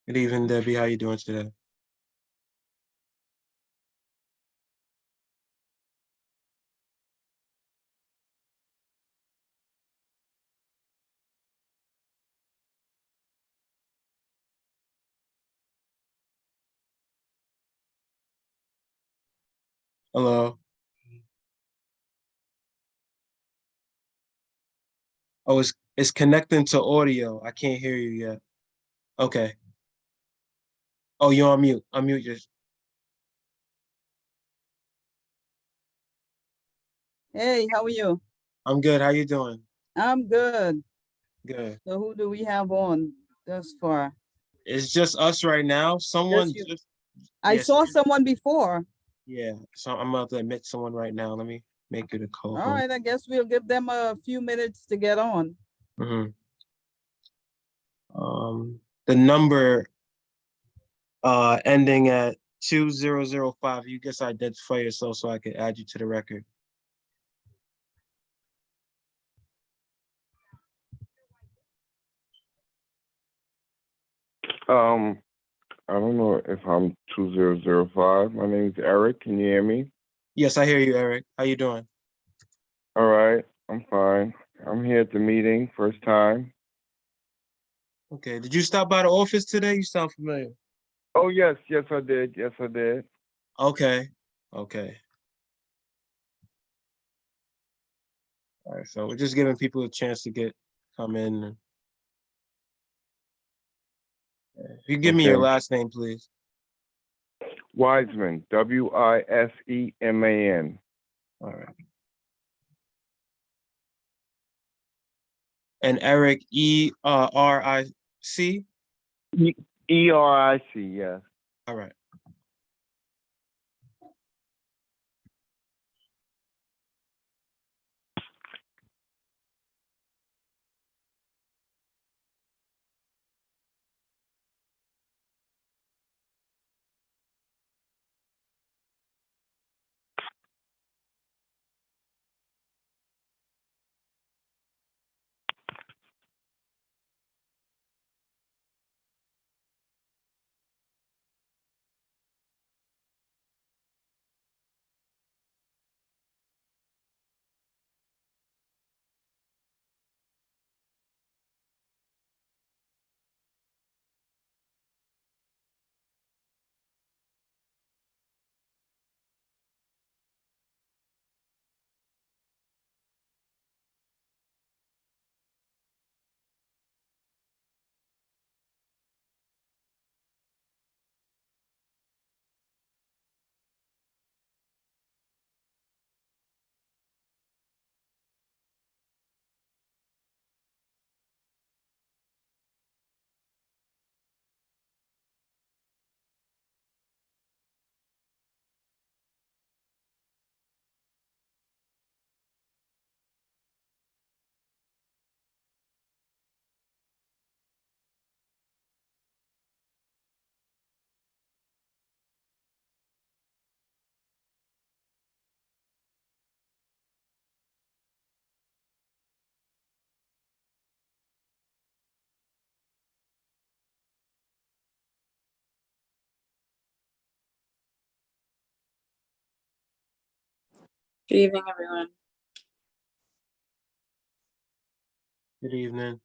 Good evening, Debbie. How you doing today? Hello. Oh, it's connecting to audio. I can't hear you yet. Okay. Oh, you're on mute. Unmute your. Hey, how are you? I'm good. How you doing? I'm good. Good. So who do we have on thus far? It's just us right now. Just Someone you. just I yes. saw someone before. Yeah. So I'm about to admit someone right now. Let me make you the All co-host. right, I guess we'll give them a few minutes to get on. hmm the number ending at 2005. You just identify yourself so I can add you to the record. Um, I don't know if I'm 2005. My name is Eric. Can you hear me? Yes, I hear you, Eric. How you doing? All right, I'm fine. I'm here at the meeting, first time. Okay. Did you stop by the office today? You sound familiar. Oh, yes, I did. Yes, I did. Okay. Okay. All right. So we're just giving people a chance to come in. If you give me your Okay. last name, please. Wiseman, Wiseman. All right. And Eric, Eric. Eric, yes. All right. Good evening, everyone. Good evening.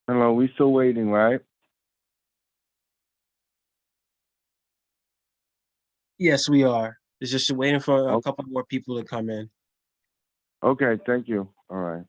Hello, we still waiting, right? Yes, we are. It's just waiting for a Okay. couple more people to come in. Okay, thank you. All right.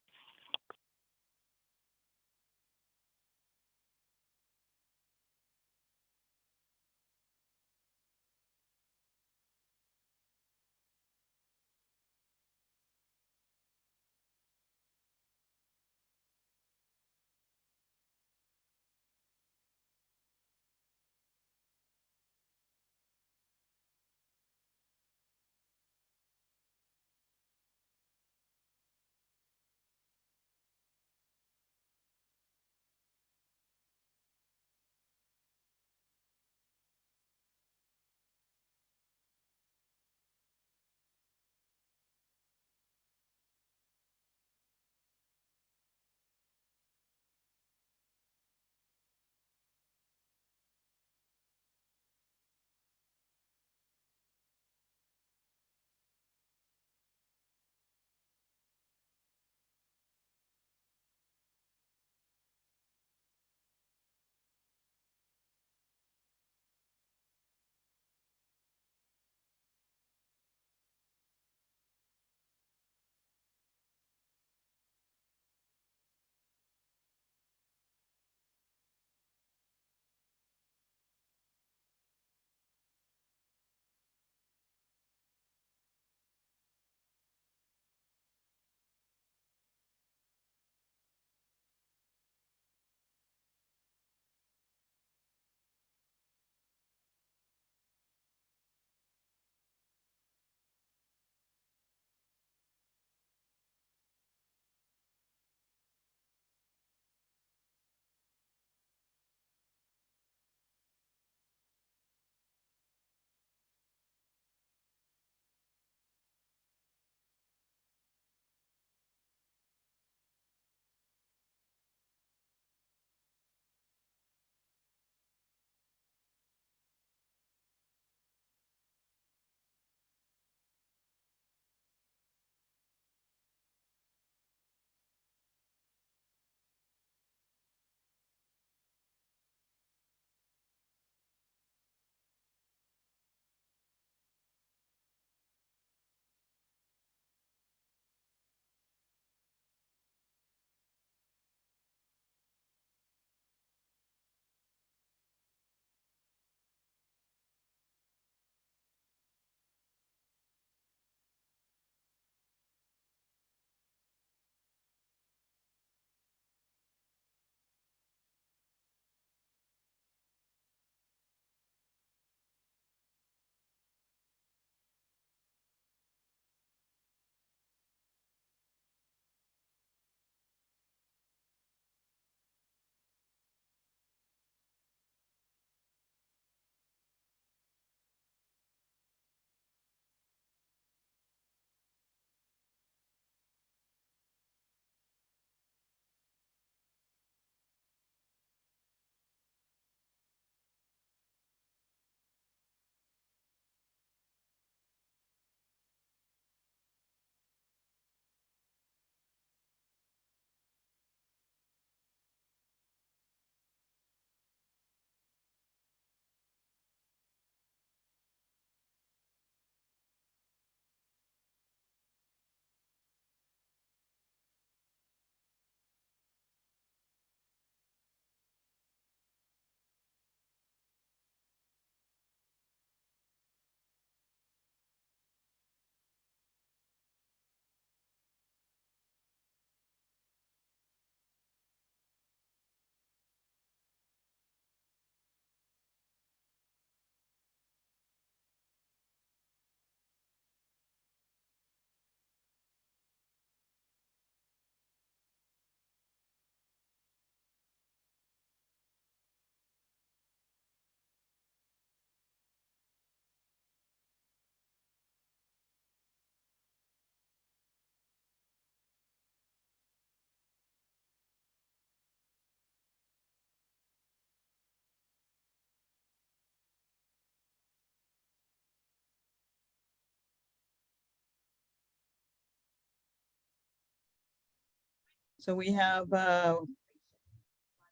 So we have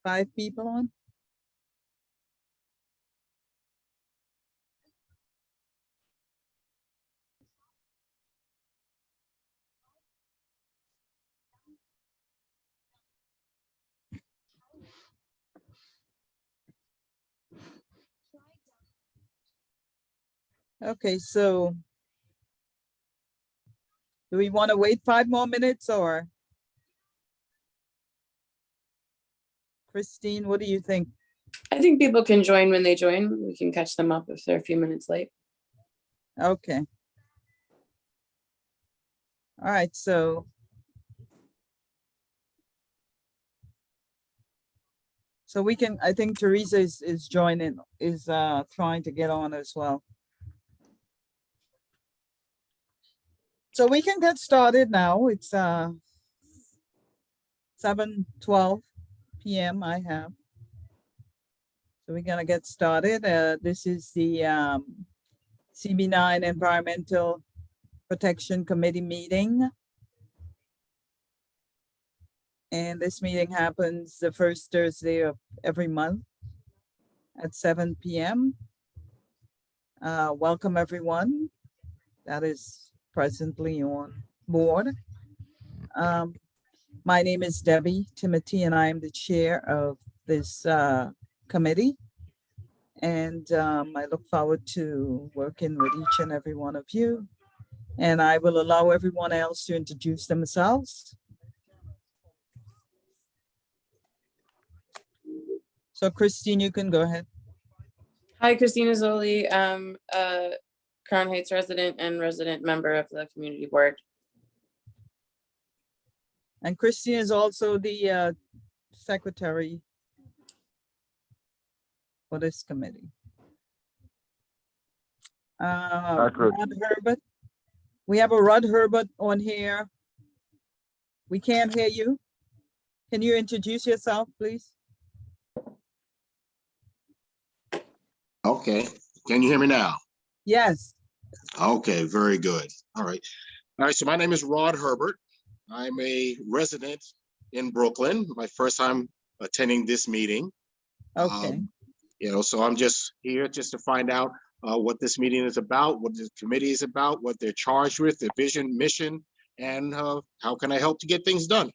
5 people on? Okay, so do we want to wait 5 more minutes or? Christine, what do you think? I think people can join when they join. We can catch them up if they're a few minutes late. Okay. All right, so. So we can, I think Teresa is joining, trying to get on as well. So we can get started now. It's 7:12 p.m. I have. So we're gonna get started. This is the CB9 Environmental Protection Committee meeting. And this meeting happens the first Thursday of every month at 7 p.m. Welcome everyone that is presently on board. My name is Debbie Timothy, and I am the chair of this committee. And I look forward to working with each and every one of you. And I will allow everyone else to introduce themselves. So Christine, you can go ahead. Hi, Christina Zoli. I'm a Crown Heights resident and resident member of the community board. And Christine is also the secretary for this committee. Rod Herbert. We have a Rod Herbert on here. We can't hear you. Can you introduce yourself, please? Okay, can you hear me now? Yes. Okay, very good. All right. All right, so my name is Rod Herbert. I'm a resident in Brooklyn. My first time attending this meeting. Okay. So I'm just here just to find out what this meeting is about, what the committee is about, what they're charged with, their vision, mission, and how can I help to get things done?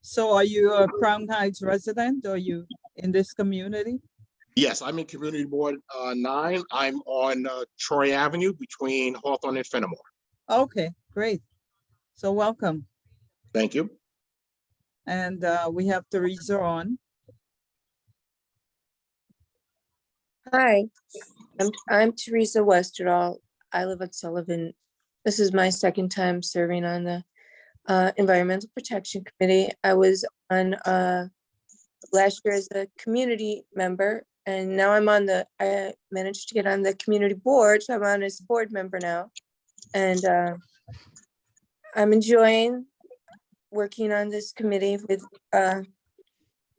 So are you a Crown Heights resident or are you in this community? Yes, I'm in Community Board 9. I'm on Troy Avenue between Hawthorne and Fenimore. Okay, great. So welcome. Thank you. And we have Teresa on. Hi, I'm Teresa Westerdahl. I live at Sullivan. This is my second time serving on the Environmental Protection Committee. I was on last year as a community member, and now I managed to get on the community board, so I'm on as a board member now. And I'm enjoying working on this committee with the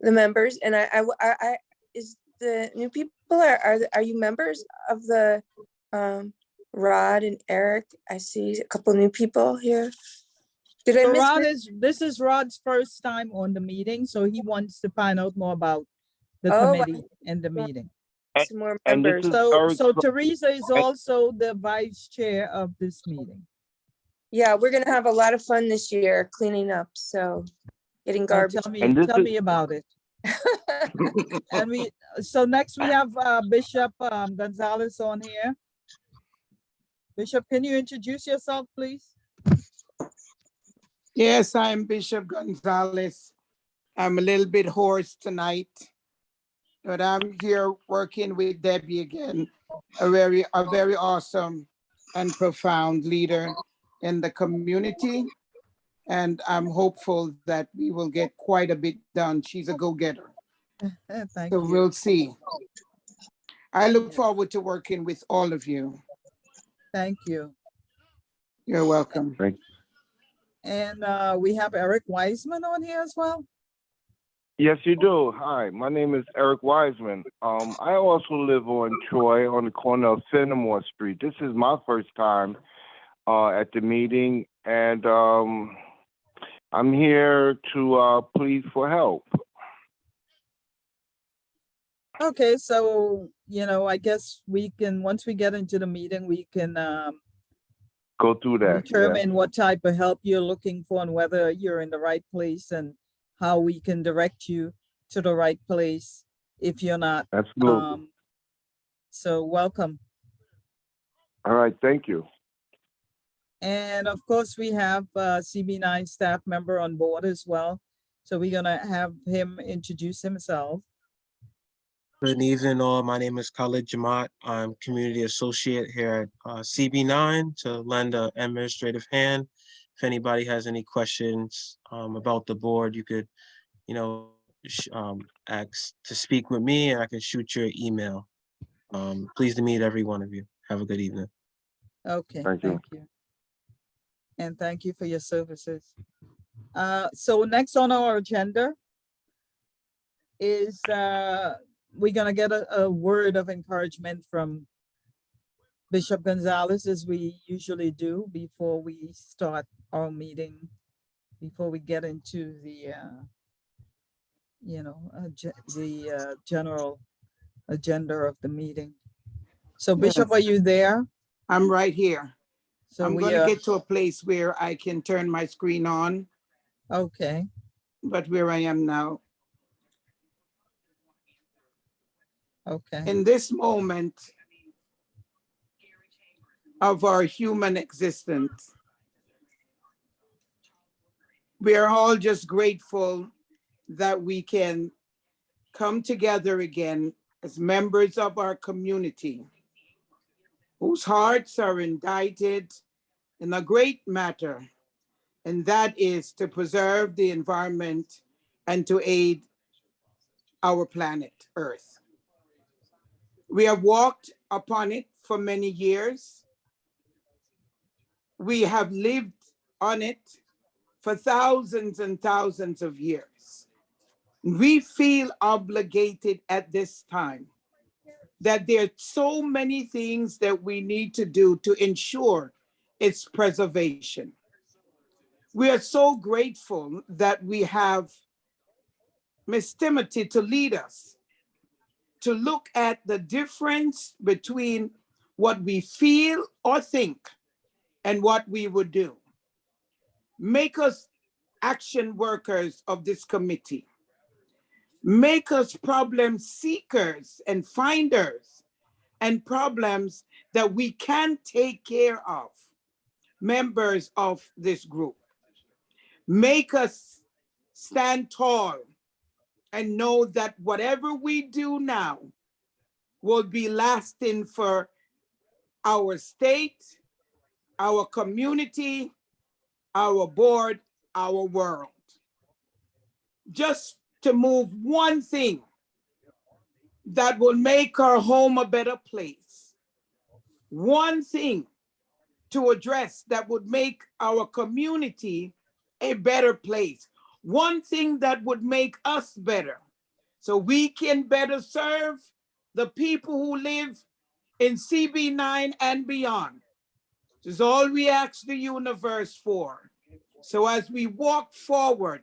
members. And is the new people, are you members of the Rod and Eric? I see a couple new people here. Did I So miss? Rod this is Rod's first time on the meeting, so he wants to find out more about the committee and the meeting. Some more And this members. is So, Eric. so Teresa is also the vice chair of this meeting. Yeah, we're gonna have a lot of fun this year cleaning up, so getting Oh, garbage. tell me about it. And so next we have Bishop Gonzalez on here. Bishop, can you introduce yourself, please? Yes, I'm Bishop Gonzalez. I'm a little bit hoarse tonight, but I'm here working with Debbie again, a very awesome and profound leader in the community. And I'm hopeful that we will get quite a bit done. She's a go-getter. Thank So you. we'll see. I look forward to working with all of you. Thank you. You're welcome. Thank you. And we have Eric Wiseman on here as well. Yes, you do. Hi, my name is Eric Wiseman. I also live on Troy on the corner of Fenimore Street. This is my first time at the meeting, and I'm here to plead for help. Okay, so, I guess we can, once we get into the meeting, we can Go through that, yeah. determine what type of help you're looking for and whether you're in the right place and how we can direct you to the right place if you're not. Absolutely. So welcome. All right, thank you. And of course, we have CB9 staff member on board as well. So we're gonna have him introduce himself. Good evening, all. My name is Khalid Jamaat. I'm community associate here at CB9 to lend an administrative hand. If anybody has any questions about the board, you could, ask to speak with me, and I can shoot you an email. Pleased to meet every one of you. Have a good evening. Okay, Thank you. thank you. And thank you for your services. So next on our agenda is we're gonna get a word of encouragement from Bishop Gonzalez, as we usually do before we start our meeting, before we get into the general agenda of the meeting. So Bishop, Yes. are you there? I'm right here. So I'm we gonna are, get to a place where I can turn my screen on, okay, but where I am now. okay, In this moment of our human existence, we are all just grateful that we can come together again as members of our community whose hearts are indicted in a great matter, and that is to preserve the environment and to aid our planet Earth. We have walked upon it for many years. We have lived on it for thousands and thousands of years. We feel obligated at this time that there are so many things that we need to do to ensure its preservation. We are so grateful that we have Ms. Timothy to lead us, to look at the difference between what we feel or think and what we would do. Make us action workers of this committee. Make us problem seekers and finders and problems that we can take care of, members of this group. Make us stand tall and know that whatever we do now will be lasting for our state, our community, our board, our world. Just to move one thing that will make our home a better place. One thing to address that would make our community a better place. One thing that would make us better so we can better serve the people who live in CB9 and beyond. This is all we ask the universe for. So as we walk forward,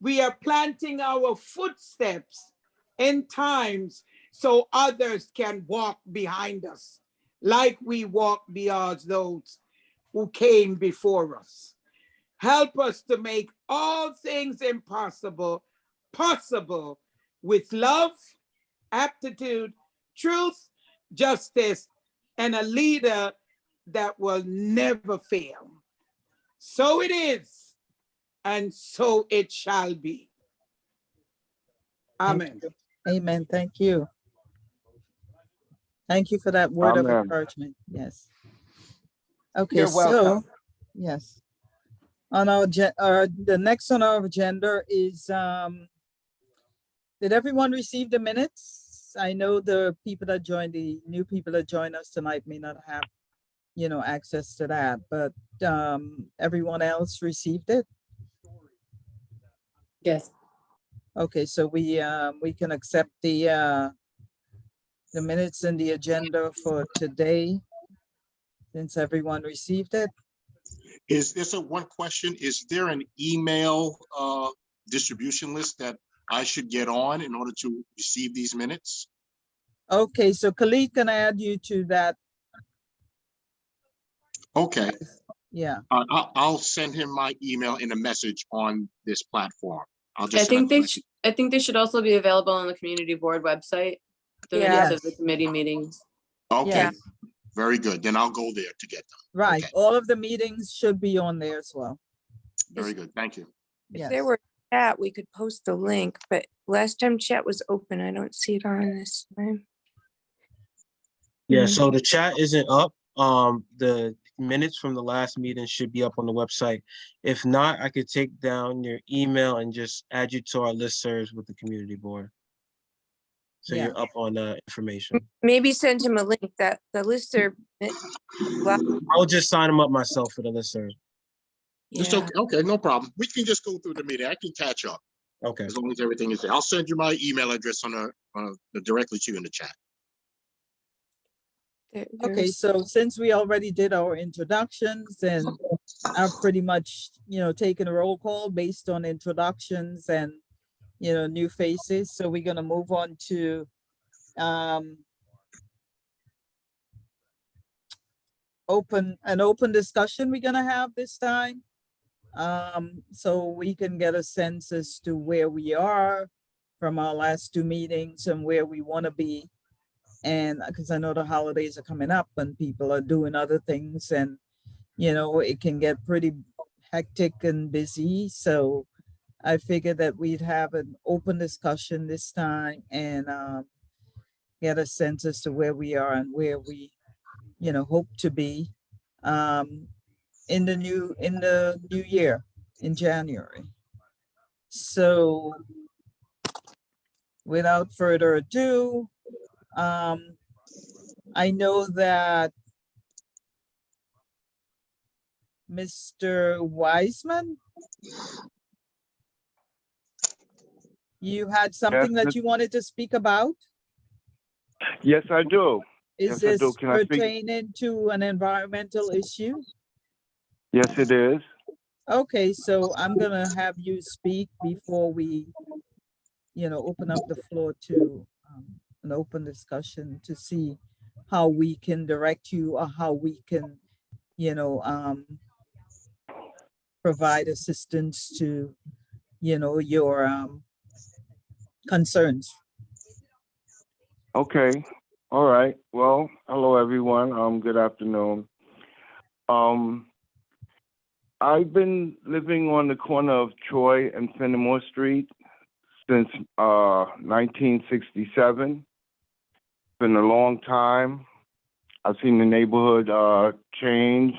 we are planting our footsteps in times so others can walk behind us, like we walk beyond those who came before us. Help us to make all things impossible possible with love, aptitude, truth, justice, and a leader that will never fail. So it is, and so it shall be. Thank Amen. you. Amen, thank you. Thank you for that word of Amen. encouragement, yes. Okay, You're so, welcome. yes. On our, the next on our agenda is, did everyone receive the minutes? I know the people that joined, the new people that joined us tonight may not have, access to that, but everyone else received it? Yes. Okay, so we can accept the minutes and the agenda for today, since everyone received it. Is this one question? Is there an email distribution list that I should get on in order to receive these minutes? Okay, so Khalid can add you to that. Okay, Yeah, I'll send him my email in a message on this platform. I'll I just. think they should also be available on the community board website. The Yeah. minutes of the Yes. committee meetings. Okay, yes, very good. Then I'll go there to get them. right. Okay. All of the meetings should be on there as well. Very good. Thank you. If Yes. there were chat, we could post the link, but last time chat was open. I don't see it on this time. Yeah, Mhm. so the chat isn't up. The minutes from the last meeting should be up on the website. If not, I could take down your email and just add you to our listservs with the community board. So Yeah. you're up on the information. Maybe send him a link that the lister. I'll just sign them up myself for the listserv. It's Yeah, okay. Okay, no problem. We can just go through the meeting. I can catch up Okay. as long as everything is there. I'll send you my email address directly to you in the chat. Okay, there's- so since we already did our introductions and I've pretty much, taken a roll call based on introductions and, new faces. So we're gonna move on to an open discussion we're gonna have this time. So we can get a sense as to where we are from our last two meetings and where we want to be. And because I know the holidays are coming up and people are doing other things and, it can get pretty hectic and busy. So I figured that we'd have an open discussion this time and get a sense as to where we are and where we, hope to be in the new year in January. So without further ado, I know that Mr. Wiseman, you had something that Miss- you wanted to speak about? Yes, I do. Is Yes, I do. this Can I speak? pertaining to an environmental issue? Yes, it is. Okay, so I'm gonna have you speak before we, open up the floor to an open discussion to see how we can direct you or how we can, provide assistance to, your concerns. Okay. All right. Well, hello everyone. Good afternoon. I've been living on the corner of Troy and Fenimore Street since 1967. Been a long time. I've seen the neighborhood change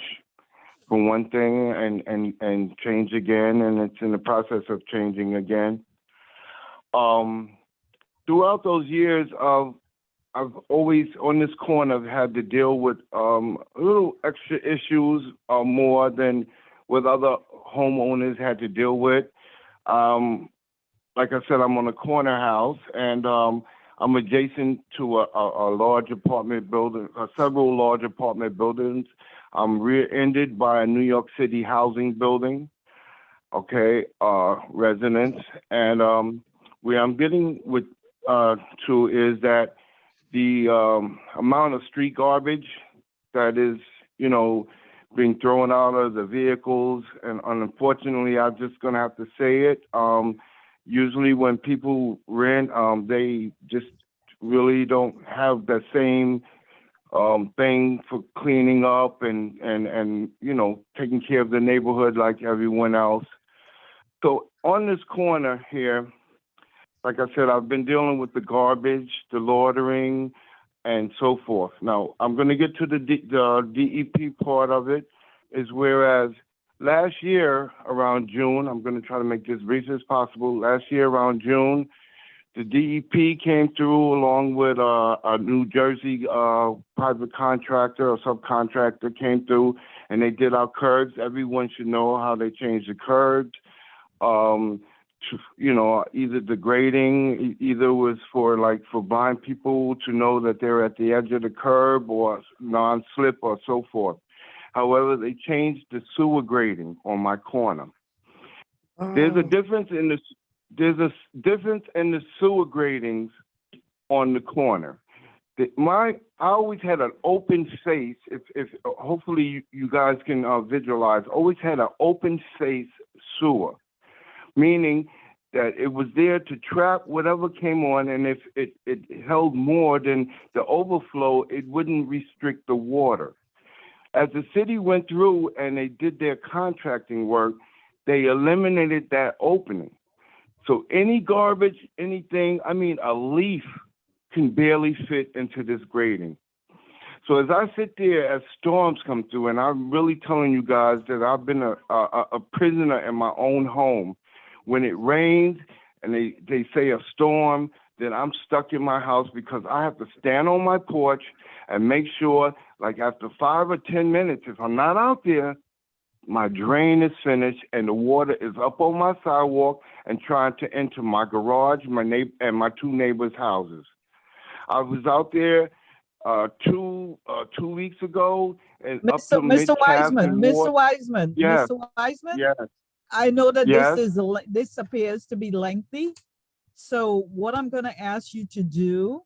from one thing and change again, and it's in the process of changing again. Throughout those years, I've always on this corner had to deal with a little extra issues more than what other homeowners had to deal with. Like I said, I'm on a corner house, and I'm adjacent to a large apartment building, several large apartment buildings. I'm rear-ended by a New York City housing building, residents. And where I'm getting to is that the amount of street garbage that is, being thrown out of the vehicles, and unfortunately, I'm just gonna have to say it. Usually, when people rent, they just really don't have the same thing for cleaning up and taking care of the neighborhood like everyone else. So on this corner here, like I said, I've been dealing with the garbage, the loitering, and so forth. Now, I'm going to get to the DEP part of it, is whereas last year around June, I'm going to try to make this brief as possible. Last year around June, the DEP came through along with a New Jersey private contractor or subcontractor came through, and they did our curbs. Everyone should know how they changed the curbs. Either the grading, either was for blind people to know that they're at the edge of the curb or non-slip or so forth. However, they changed the sewer grading on my corner. There's a difference in there's a difference in the sewer gratings on the corner. I always had an open face. If hopefully you guys can visualize, always had an open face sewer, meaning that it was there to trap whatever came on, and if it held more than the overflow, it wouldn't restrict the water. As the city went through and they did their contracting work, they eliminated that opening. So any garbage, anything, I mean, a leaf can barely fit into this grating. So as I sit there as storms come through, and I'm really telling you guys that I've been a prisoner in my own home. When it rains and they say a storm, then I'm stuck in my house because I have to stand on my porch and make sure, like after 5 or 10 minutes, if I'm not out there, my drain is finished and the water is up on my sidewalk and trying to enter my garage, and my 2 neighbors' houses. I was out there 2 weeks ago and up to Mr. Wiseman, Mr. mid-calf Wiseman, Yes. Mr. Wiseman, Yes, I know that Yes. this appears to be lengthy. So what I'm gonna ask you to do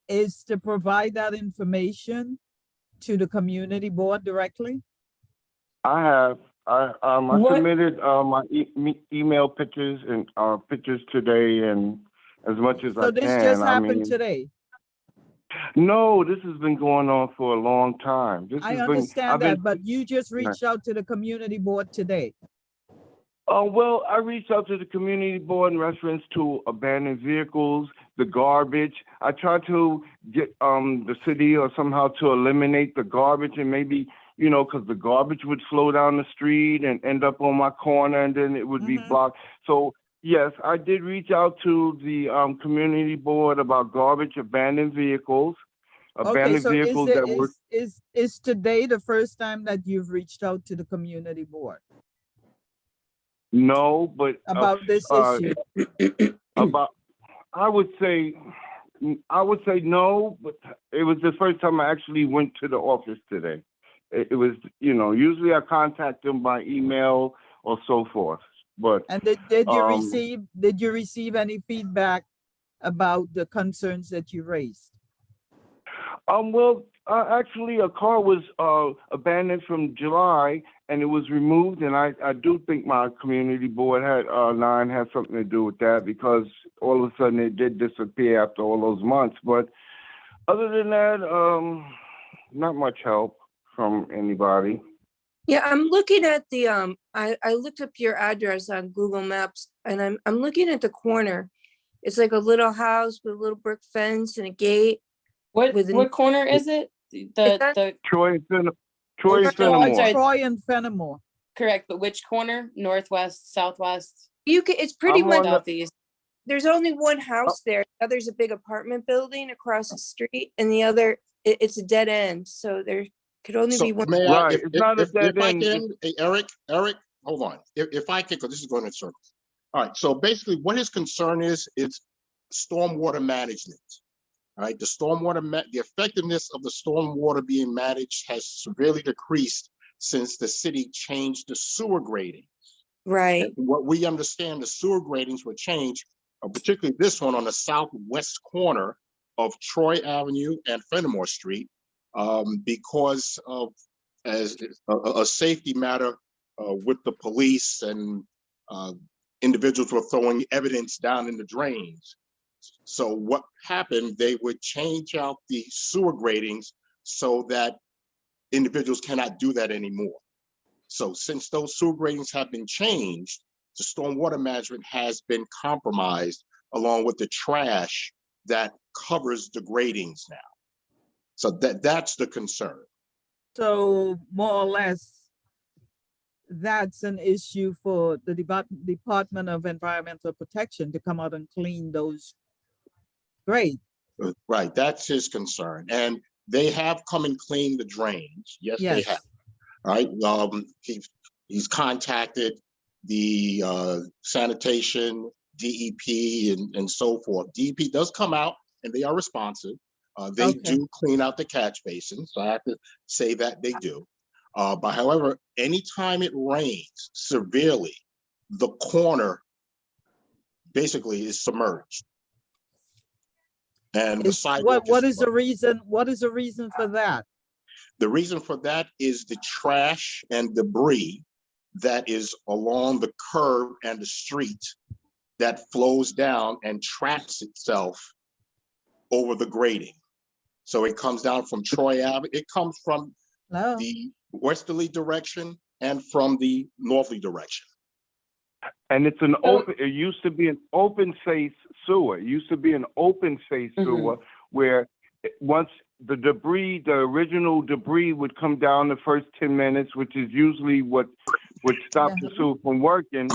is to provide that information to the community board directly. I have. I What- submitted my email pictures and pictures today, and as much as So I this can. just I happened mean, today. no, this has been going on for a long time. This I has been. I've understand been. that, but you just reached out to the community board today. Oh, well, I reached out to the community board in reference to abandoned vehicles, the garbage. I tried to get the city or somehow to eliminate the garbage, and maybe, you know, because the garbage would flow down the street and end up on my corner, and then it would be Mhm. blocked. So yes, I did reach out to the community board about garbage, abandoned vehicles, Okay, abandoned so vehicles that were. is today the first time that you've reached out to the community board No, but about this uh, issue? about I would say no, but it was the first time I actually went to the office today. It was, you know, usually I contact them by email or so forth, but And did you um, receive any feedback about the concerns that you raised? well, actually a car was abandoned from July and it was removed, and I do think my community board had something to do with that, because all of a sudden it did disappear after all those months. But other than that, not much help from anybody. Yeah, I'm looking at the, I looked up your address on Google Maps, and I'm looking at the corner. It's like a little house with a little brick fence and a gate. What Within- what corner is it? The Troy and Troy, Fenimore. sorry. Troy and Fenimore. correct, but which corner? Northwest, southwest, It's pretty I'm much, on the- southeast? there's only one house there. The other's a big apartment building across the street, and the other, it's a dead end, so there could only So be one. may I, Right, if it's not a if dead I end. can, hey, Eric, hold on. If I can, because this is going in circles. All right, so basically what his concern is stormwater management. All right, the effectiveness of the stormwater being managed has severely decreased since the city changed the sewer grading. Right, And what we understand, the sewer gradings were changed, particularly this one on the southwest corner of Troy Avenue and Fenimore Street, because of as a safety matter with the police, and individuals were throwing evidence down in the drains. So what happened, they would change out the sewer gradings so that individuals cannot do that anymore. So since those sewer gradings have been changed, the stormwater management has been compromised, along with the trash that covers the gradings now. So that's the concern. So more or less, that's an issue for the Department of Environmental Protection to come out and clean those grades. Right, that's his concern. And they have come and cleaned the drains. Yes, they Yes. have. All right, he's contacted the sanitation, DEP, and so forth. DEP does come out and they are responsive. They Okay. do clean out the catch basins. So I have to say that they do. But however, anytime it rains severely, the corner basically is submerged. And the Is, sidewalk what is is the reason, what is the reason for that? The reason for that is the trash and debris that is along the curb and the street that flows down and traps itself over the grading. So it comes down from Troy Ave. It comes from No, the westerly direction and from the northerly direction. And it's an So- open, it used to be an open face sewer. It used to be an open face sewer where once the debris, the original debris would come down the first 10 minutes, which is usually what would stop the sewer from working.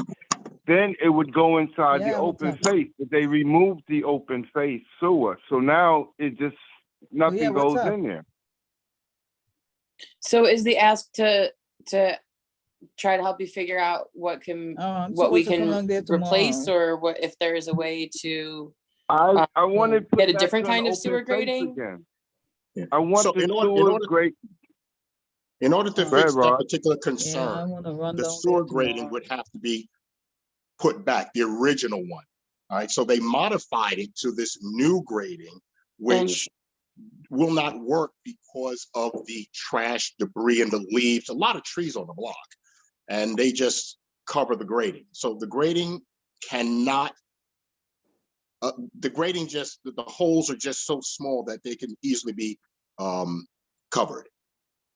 Then it would go inside the Yeah, what's open up? face, but they removed the open face sewer. So now it just, nothing what's goes up? in there. So is the ask to try to help you figure out what can, Oh, I'm what we supposed to come can along there replace, tomorrow. or what, if there is a way to, I want to put get a back different to an kind of open sewer face grading? again. Yeah. I want So the in sewer order- grade. In order to Go fix ahead, that Rod. particular Yeah, I concern, wanna run the down sewer there grading tomorrow. would have to be put back, the original one. All right, so they modified it to this new grading, which will not work because of the trash, debris, and the leaves, a lot of trees on the block. And they just cover the grading. So the grading cannot, the grading just, the holes are just so small that they can easily be covered.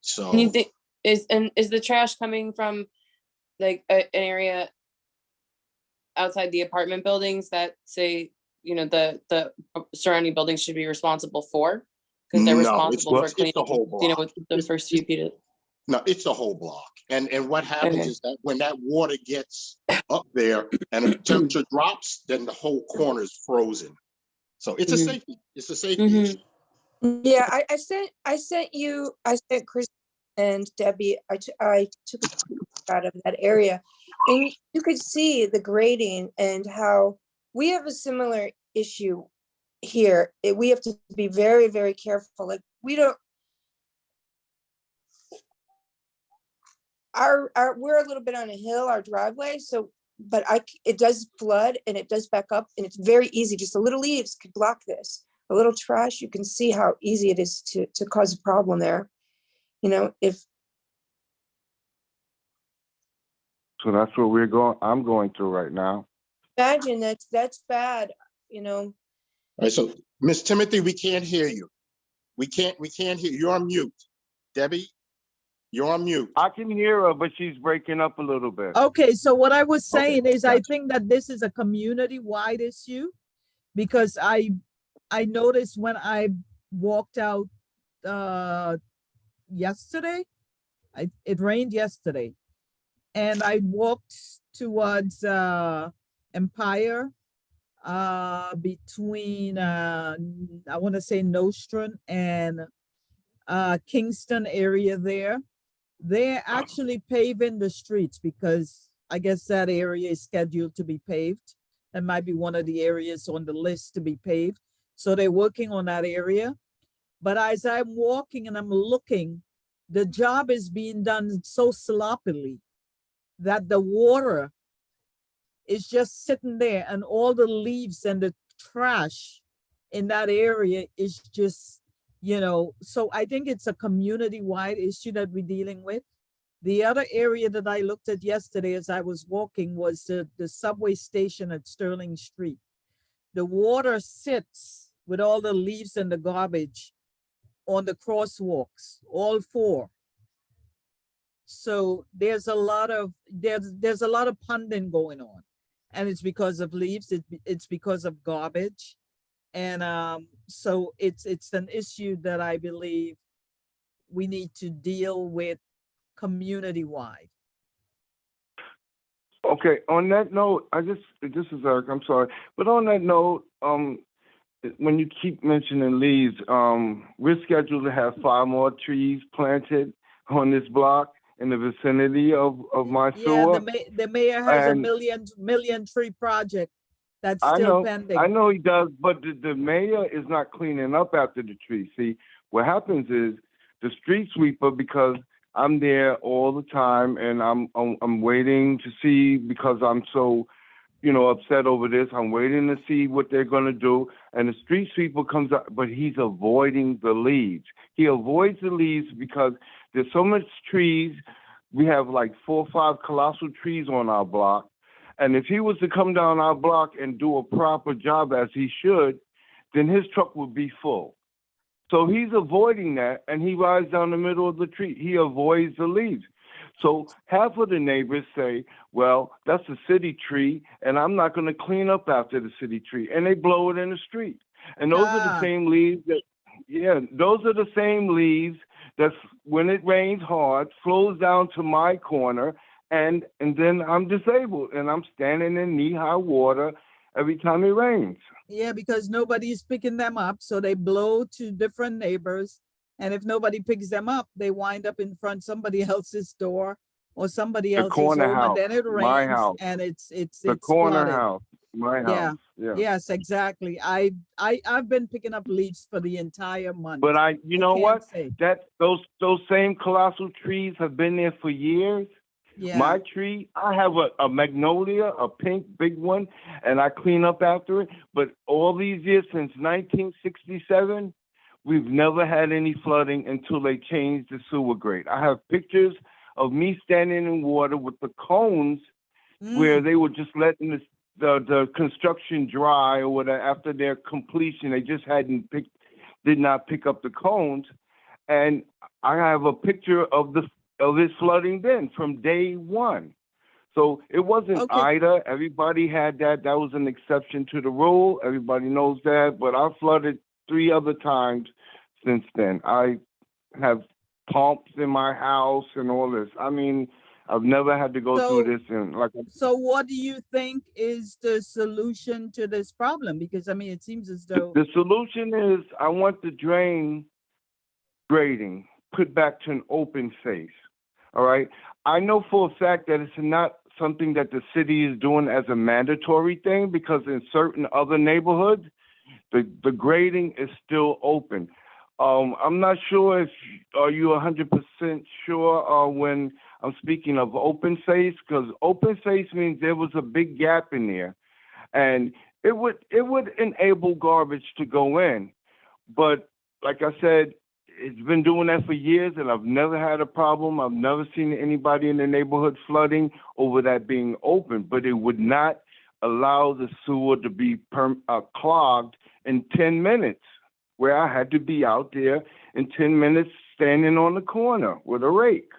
So. And you think, is the trash coming from like an area outside the apartment buildings that say, you know, the surrounding buildings should be responsible for? Because they're No, responsible for it's cleaning, the whole you know, block. with the first few feet. No, it's the whole block. And what happens Okay. is that when that water gets up there and the temperature drops, then the whole corner is frozen. So it's a Mhm. safety, it's a safety Mhm. issue. Yeah, I sent Chris and Debbie, I took a picture out of that area. And you could see the grading and how we have a similar issue here. We have to be very, very careful. Like, we don't, we're a little bit on a hill, our driveway, so, but it does flood and it does back up, and it's very easy, just a little leaves could block this. A little trash, you can see how easy it is to cause a problem there. You know, if, So that's what I'm going through right now. imagine that's bad, you know. All right, so Miss Timothy, we can't hear you. We can't hear, you're on mute. Debbie, you're on mute. I can hear her, but she's breaking up a little bit. Okay, so what I was Okay, saying is, I gotcha. think that this is a community-wide issue, because I noticed when I walked out yesterday, it rained yesterday, and I walked towards Empire, between I want to say Nostrand and Kingston area there. They're actually paving the streets because I guess that area is scheduled to be paved. That might be one of the areas on the list to be paved. So they're working on that area. But as I'm walking and I'm looking, the job is being done so sloppily that the water is just sitting there, and all the leaves and the trash in that area is just, you know, so I think it's a community-wide issue that we're dealing with. The other area that I looked at yesterday as I was walking was the subway station at Sterling Street. The water sits with all the leaves and the garbage on the crosswalks, all four. So there's a lot of ponding going on, and it's because of leaves. It's because of garbage, and so it's an issue that I believe we need to deal with community-wide. Okay, on that note, this is Eric, I'm sorry. But on that note, when you keep mentioning leaves, we're scheduled to have 5 more trees planted on this block in the vicinity of my Yeah, sewer. the mayor has a And- million tree project that's I still know, pending. I know he does, but the mayor is not cleaning up after the trees. See, what happens is the street sweeper, because I'm there all the time and I'm waiting to see, because I'm so upset over this. I'm waiting to see what they're going to do. And the street sweeper comes up, but he's avoiding the leaves. He avoids the leaves because there's so much trees. We have like 4 or 5 colossal trees on our block. And if he was to come down our block and do a proper job as he should, then his truck would be full. So he's avoiding that, and he rides down the middle of the tree. He avoids the leaves. So half of the neighbors say, well, that's a city tree, and I'm not going to clean up after the city tree. And they blow it in the street. And those are the same leaves those are the same leaves that, when it rains hard, flows down to my corner, and then I'm disabled, and I'm standing in knee-high water every time it rains. Yeah, because nobody's picking them up, so they blow to different neighbors. And if nobody picks them up, they wind up in front somebody else's door or somebody else's corner home, house, and then it my rains house. and it's The corner flooded. house, my Yeah. house. Yeah. Yes, exactly. I've been picking up leaves for the entire month. But you know can't what? say. Those same colossal trees have been there for years. Yeah. My tree, I have a magnolia, a pink big one, and I clean up after it. But all these years, since 1967, we've never had any flooding until they changed the sewer grate. I have pictures of me standing in water with the cones where they were just letting the construction dry or whatever after their completion. They just did not pick up the cones. And I have a picture of this flooding then from day one. So it wasn't Okay. Ida. Everybody had that. That was an exception to the rule. Everybody knows that. But I flooded 3 other times since then. I have pumps in my house and all this. I mean, I've never had to go through this. And So what do you think is the solution to this problem? Because I mean, it seems as though the solution is I want the drain grading put back to an open face. All right. I know for a fact that it's not something that the city is doing as a mandatory thing, because in certain other neighborhoods, the grading is still open. I'm not sure are you 100% sure when I'm speaking of open face, because open face means there was a big gap in there, and it would enable garbage to go in. But like I said, it's been doing that for years, and I've never had a problem. I've never seen anybody in the neighborhood flooding over that being open, but it would not allow the sewer to be clogged in 10 minutes, where I had to be out there in 10 minutes standing on the corner with a rake.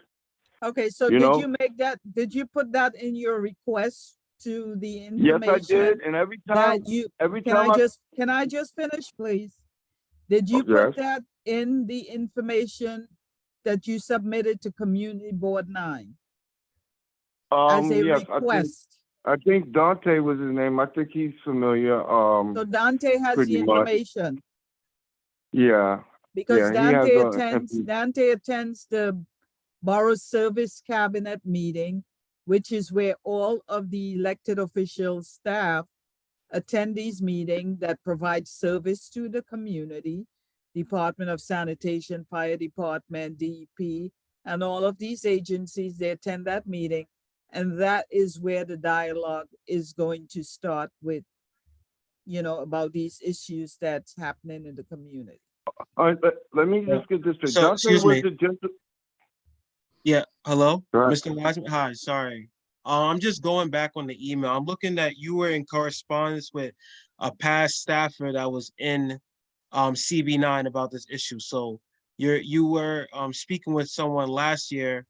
okay, so did you put that in your request to the Yes, information? I did. And every time Can I just finish, please? Did you Yes. put that in the information that you submitted to Community Board 9 as a yes, request? I think Dante was his name. I think he's familiar. So Dante has the pretty much. information Yeah. because Yeah, he has Dante attends the Borough Service Cabinet meeting, which is where all of the elected officials, staff attend these meetings that provide service to the community, Department of Sanitation, Fire Department, DEP, and all of these agencies, they attend that meeting. And that is where the dialogue is going to start with, about these issues that's happening in the community. All right, let me just get this straight. So, Dante excuse was me. the gentle- Yeah, hello, Go ahead. Mr. Wiseman. Hi, sorry. I'm just going back on the email. I'm looking that you were in correspondence with a past staffer that was in CB9 about this issue. So you were speaking with someone last year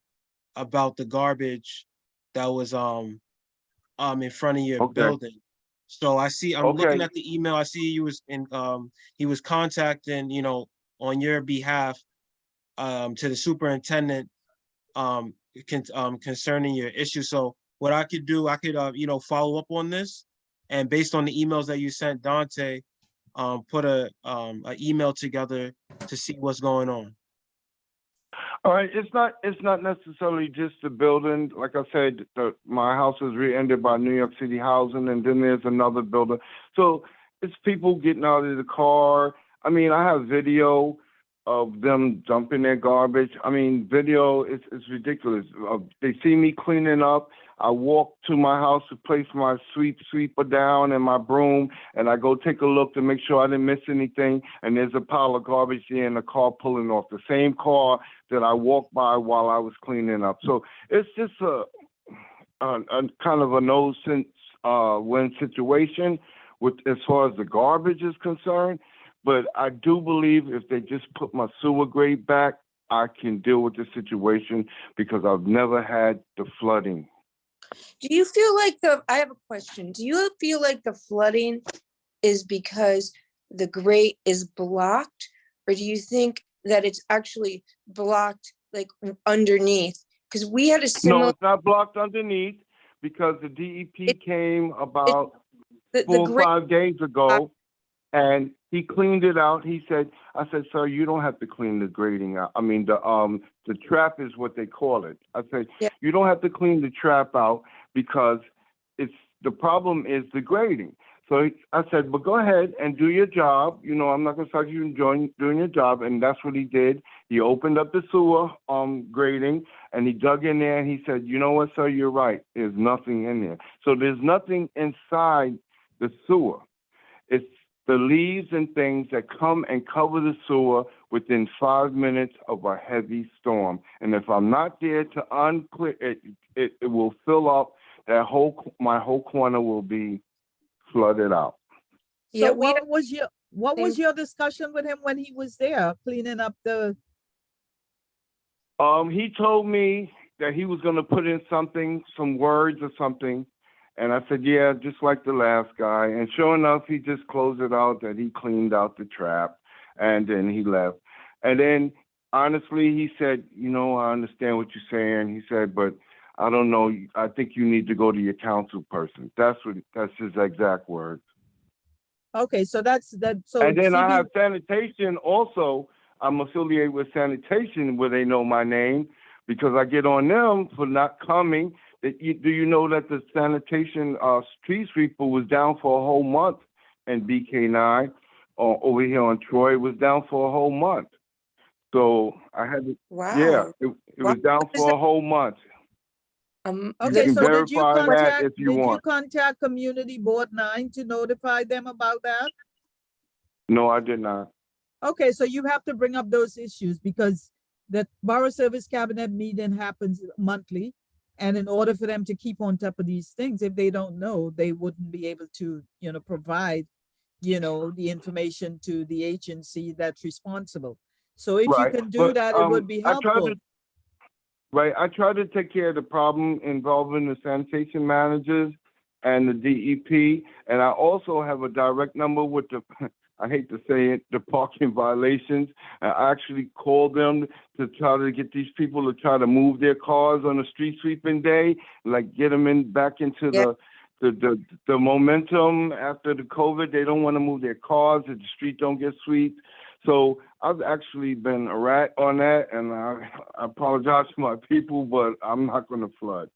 about the garbage that was in front of your Okay. building. So I'm looking Okay. at the email. I see you was in he was contacting, on your behalf to the superintendent concerning your issue. So what I could do, I could follow up on this, and based on the emails that you sent Dante, put a email together to see what's going on. All right, it's not necessarily just the building. Like I said, my house was re-ended by New York City Housing, and then there's another building. So it's people getting out of the car. I mean, I have video of them dumping their garbage. I mean, video is ridiculous. They see me cleaning up. I walk to my house to place my sweeper down and my broom, and I go take a look to make sure I didn't miss anything. And there's a pile of garbage there and a car pulling off, the same car that I walked by while I was cleaning up. So it's just a kind of a no sense win situation with as far as the garbage is concerned. But I do believe if they just put my sewer grate back, I can deal with the situation because I've never had the flooding. Do you feel like I have a question. Do you feel like the flooding is because the grate is blocked? Or do you think that it's actually blocked like underneath? Because we had a No, similar, it's not blocked underneath because the DEP came about the 4 or grate, 5 days ago and he cleaned it out. He said, I said, sir, you don't have to clean the grating out. I mean, the trap is what they call it. I said, Yeah. you don't have to clean the trap out because the problem is the grating. So I said, but go ahead and do your job. You know, I'm not going to start you doing your job. And that's what he did. He opened up the sewer grating and he dug in there and he said, you know what, sir, you're right. There's nothing in there. So there's nothing inside the sewer. It's the leaves and things that come and cover the sewer within 5 minutes of a heavy storm. And if I'm not there to unclear it, it will fill up. My whole corner will be flooded out. Yeah, So we what had was your discussion with him when he was there cleaning up the? He told me that he was going to put in some words or something. And I said, yeah, just like the last guy. And sure enough, he just closed it out that he cleaned out the trap and then he left. And then honestly, he said, you know, I understand what you're saying. He said, but I don't know. I think you need to go to your council person. That's his exact words. Okay, so that's that. So And then I CB have sanitation also. I'm affiliated with sanitation where they know my name because I get on them for not coming. Do you know that the sanitation street sweeper was down for a whole month in BK9 over here on Troy was down for a whole month. So I had to, wow. yeah, it Wow. was down Is for that- a whole month. You Okay, can so did you verify that contact if you want. contact Community Board 9 to notify them about that? No, I did not. Okay, so you have to bring up those issues because the Borough Service Cabinet meeting happens monthly. And in order for them to keep on top of these things, if they don't know, they wouldn't be able to, provide, the information to the agency that's responsible. So if you Right, can do but that, it would be I helpful. I try to take care of the problem involving the sanitation managers and the DEP, and I also have a direct number with the, I hate to say it, the parking violations. I actually called them to try to get these people to try to move their cars on a street sweeping day, like get them back into Yeah. the momentum after the COVID. They don't want to move their cars if the street don't get swept. So I've actually been a rat on that, and I apologize to my people, but I'm not going to flood.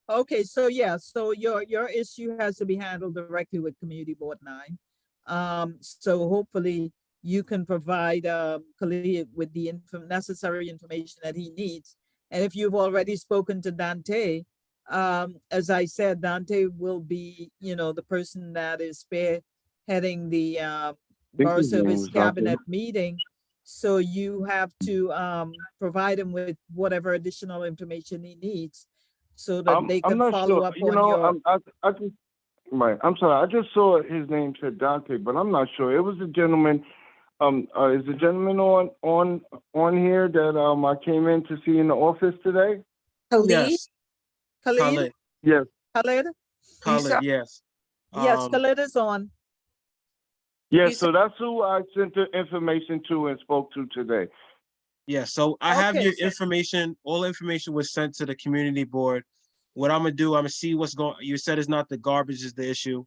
Okay, so yeah, so your issue has to be handled directly with Community Board 9. So hopefully you can provide Khalid with the necessary information that he needs. And if you've already spoken to Dante, as I said, Dante will be, the person that is spearheading the Borough his name Service was Dante. Cabinet meeting. So you have to provide him with whatever additional information he needs so that they I'm can not follow sure. up You on know, your. I just right. I'm sorry. I just saw his name said Dante, but I'm not sure. It was a gentleman. Is the gentleman on here that I came in to see in the office today? Khalid? Yes, Khalid? Khalid, Yes. Khalid? You saw- Khalid, yes. Yes, Khalid is on. Yes. You So that's who I sent the information to and spoke to today. Yeah, so I have Okay, your so- information. All information was sent to the community board. What I'm gonna do, I'm gonna see what's going, you said it's not the garbage is the issue.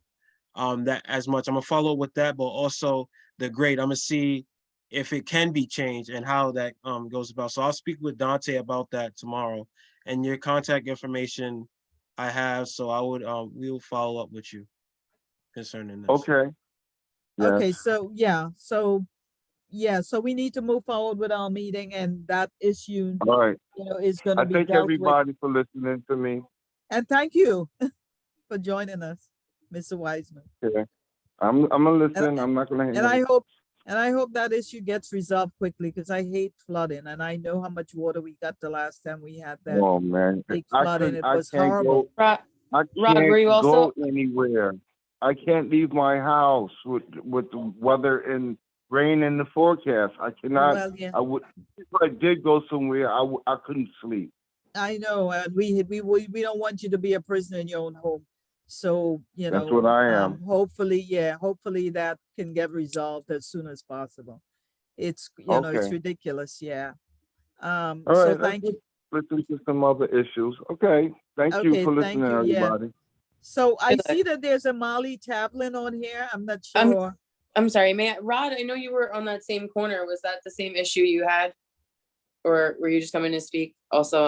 That as much. I'm gonna follow up with that, but also the grade. I'm gonna see if it can be changed and how that goes about. So I'll speak with Dante about that tomorrow. And your contact information I have, so I would we will follow up with you concerning this. Okay. Yes. Okay, so yeah, so yeah, so we need to move forward with our meeting, and that issue, All right. is gonna I be thank dealt with. everybody for listening to me. And thank you for joining us, Mr. Wiseman. Okay. I'm gonna listen. I'm not gonna hang And up. I hope that issue gets resolved quickly, because I hate flooding, and I know how much water we got the last time we had that Oh man, big flooding. It was can't horrible. go. Rod, I Rod, were you can't go also, anywhere. I can't leave my house with the weather and rain in the forecast. I cannot. Well, yeah, I would if I did go somewhere. I couldn't sleep. I know, and we don't want you to be a prisoner in your own home. So, That's what I am. hopefully that can get resolved as soon as possible. It's, it's Okay. ridiculous, yeah. All So right. thank you. Listen to some other issues. Okay. Thank you Okay, for thank listening, you, yeah. everybody. So I Good. see that there's a Molly Taplin on here. I'm not I'm- sure. I'm sorry, Rod, I know you were on that same corner. Was that the same issue you had? Or were you just coming to speak also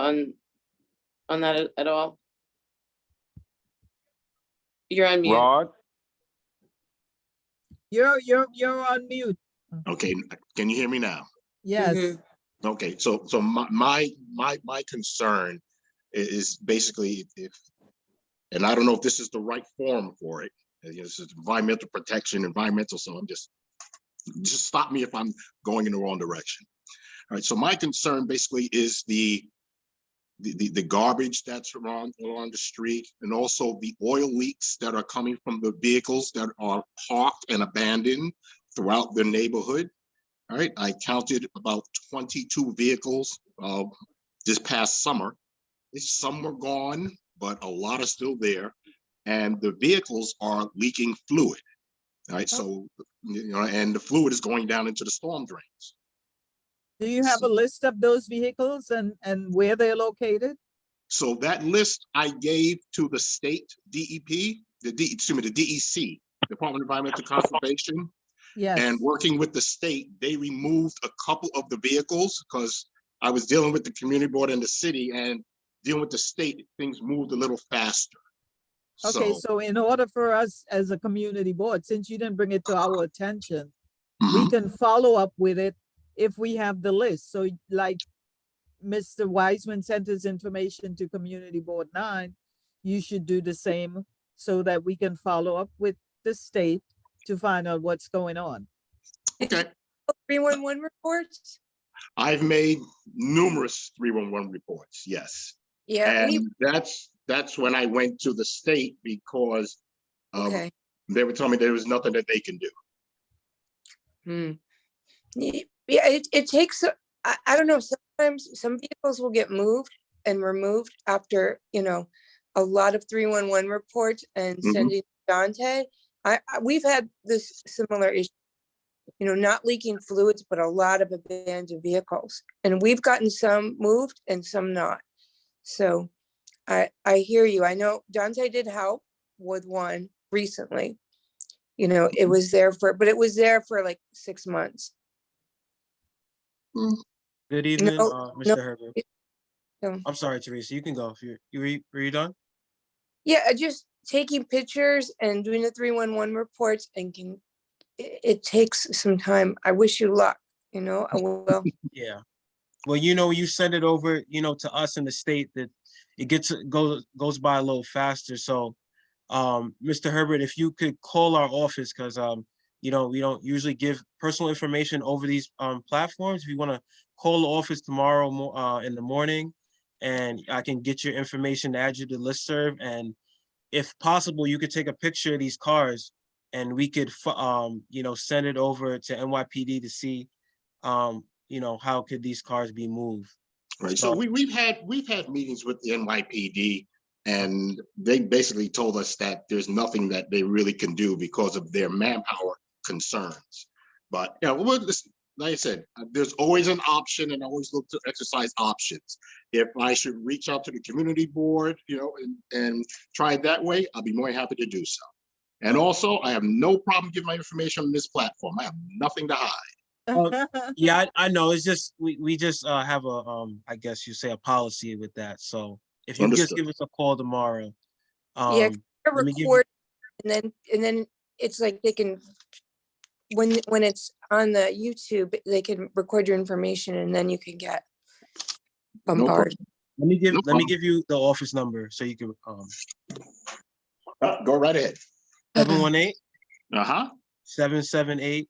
on that at all? You're on mute. Rod. You're on mute. Okay, can you hear me now? Yes. Mhm. Okay, so my concern is basically if, and I don't know if this is the right forum for it. This is environmental protection, environmental, so I'm just stop me if I'm going in the wrong direction. All right, so my concern basically is the garbage that's along the street, and also the oil leaks that are coming from the vehicles that are parked and abandoned throughout the neighborhood. All right, I counted about 22 vehicles this past summer. Some were gone, but a lot are still there, and the vehicles are leaking fluid. All right, so and the fluid is going down into the storm drains. Do you have a list of those vehicles and where they're located? So that list I gave to the state DEP, the DEC, Department of Environmental Conservation. Yes. And working with the state, they removed a couple of the vehicles because I was dealing with the community board in the city, and dealing with the state, things moved a little faster. Okay, so in order for us as a community board, since you didn't bring it to our attention, we Mhm. can follow up with it if we have the list. So like Mr. Wiseman sent his information to Community Board 9, you should do the same so that we can follow up with the state to find out what's going on. Okay, 311 reports? I've made numerous 311 reports, yes. Yeah, we, And that's when I went to the state because okay. they were telling me there was nothing that they can do. Yeah, it takes, I don't know, sometimes some vehicles will get moved and removed after, a lot of 311 reports and Mhm. sending Dante. We've had this similar issue, not leaking fluids, but a lot of abandoned vehicles. And we've gotten some moved and some not. So I hear you. I know Dante did help with one recently. It was there but it was there for like 6 months. Good evening, No, Mr. Herbert. no. I'm sorry, Teresa, you can go if were you done? Yeah, just taking pictures and doing the 311 reports and it takes some time. I wish you luck, I will. Yeah. Well, you send it over, to us in the state, that it goes by a little faster. So, Mr. Herbert, if you could call our office, because we don't usually give personal information over these platforms. If you want to call the office tomorrow in the morning, and I can get your information, add you to listserv, and if possible, you could take a picture of these cars, and we could send it over to NYPD to see how could these cars be moved. Right, so we've had meetings with the NYPD, and they basically told us that there's nothing that they really can do because of their manpower concerns. But like I said, there's always an option, and I always look to exercise options. If I should reach out to the community board, and try it that way, I'll be more than happy to do so. And also, I have no problem giving my information on this platform. I have nothing to hide. Yeah, I know. It's just we just have a I guess you say a policy with that. So if you just Understood. give us a call tomorrow, Yeah, let me give you- record and then it's like they can when it's on the YouTube, they can record your information and then you can get problem. bombarded. Let me No problem. give you the office number so you can, Go right ahead. 718 Uh-huh. 778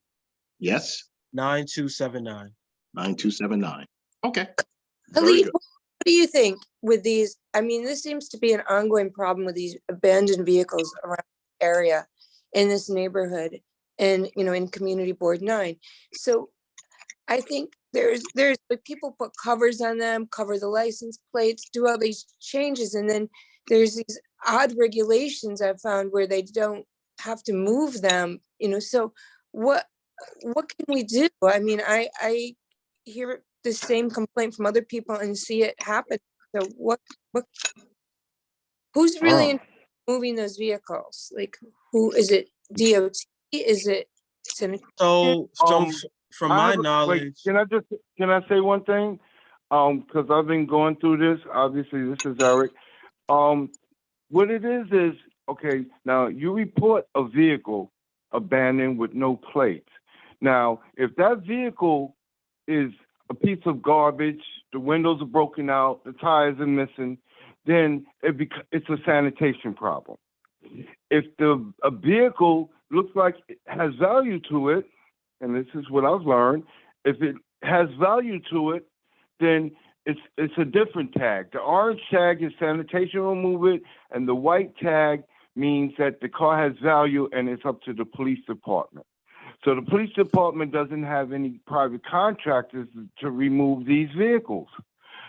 Yes, 9279. 9279. Okay. Very Khalid, good. what do you think with these? I mean, this seems to be an ongoing problem with these abandoned vehicles around the area in this neighborhood and, you know, in Community Board 9. So I think there's like people put covers on them, cover the license plates, do all these changes. And then there's these odd regulations I've found where they don't have to move them, you know, so what can we do? I mean, I hear the same complaint from other people and see it happen. So who's really in moving those vehicles? Like, who is it? DOT? Is it? So from my Wait, knowledge, can I say one thing? Because I've been going through this. Obviously, this is Eric. What it is okay. Now you report a vehicle abandoned with no plates. Now, if that vehicle is a piece of garbage, the windows are broken out, the tires are missing, then it's a sanitation problem. If a vehicle looks like it has value to it, and this is what I've learned, if it has value to it, then it's a different tag. The orange tag is sanitation will move it, and the white tag means that the car has value and it's up to the police department. So the police department doesn't have any private contractors to remove these vehicles.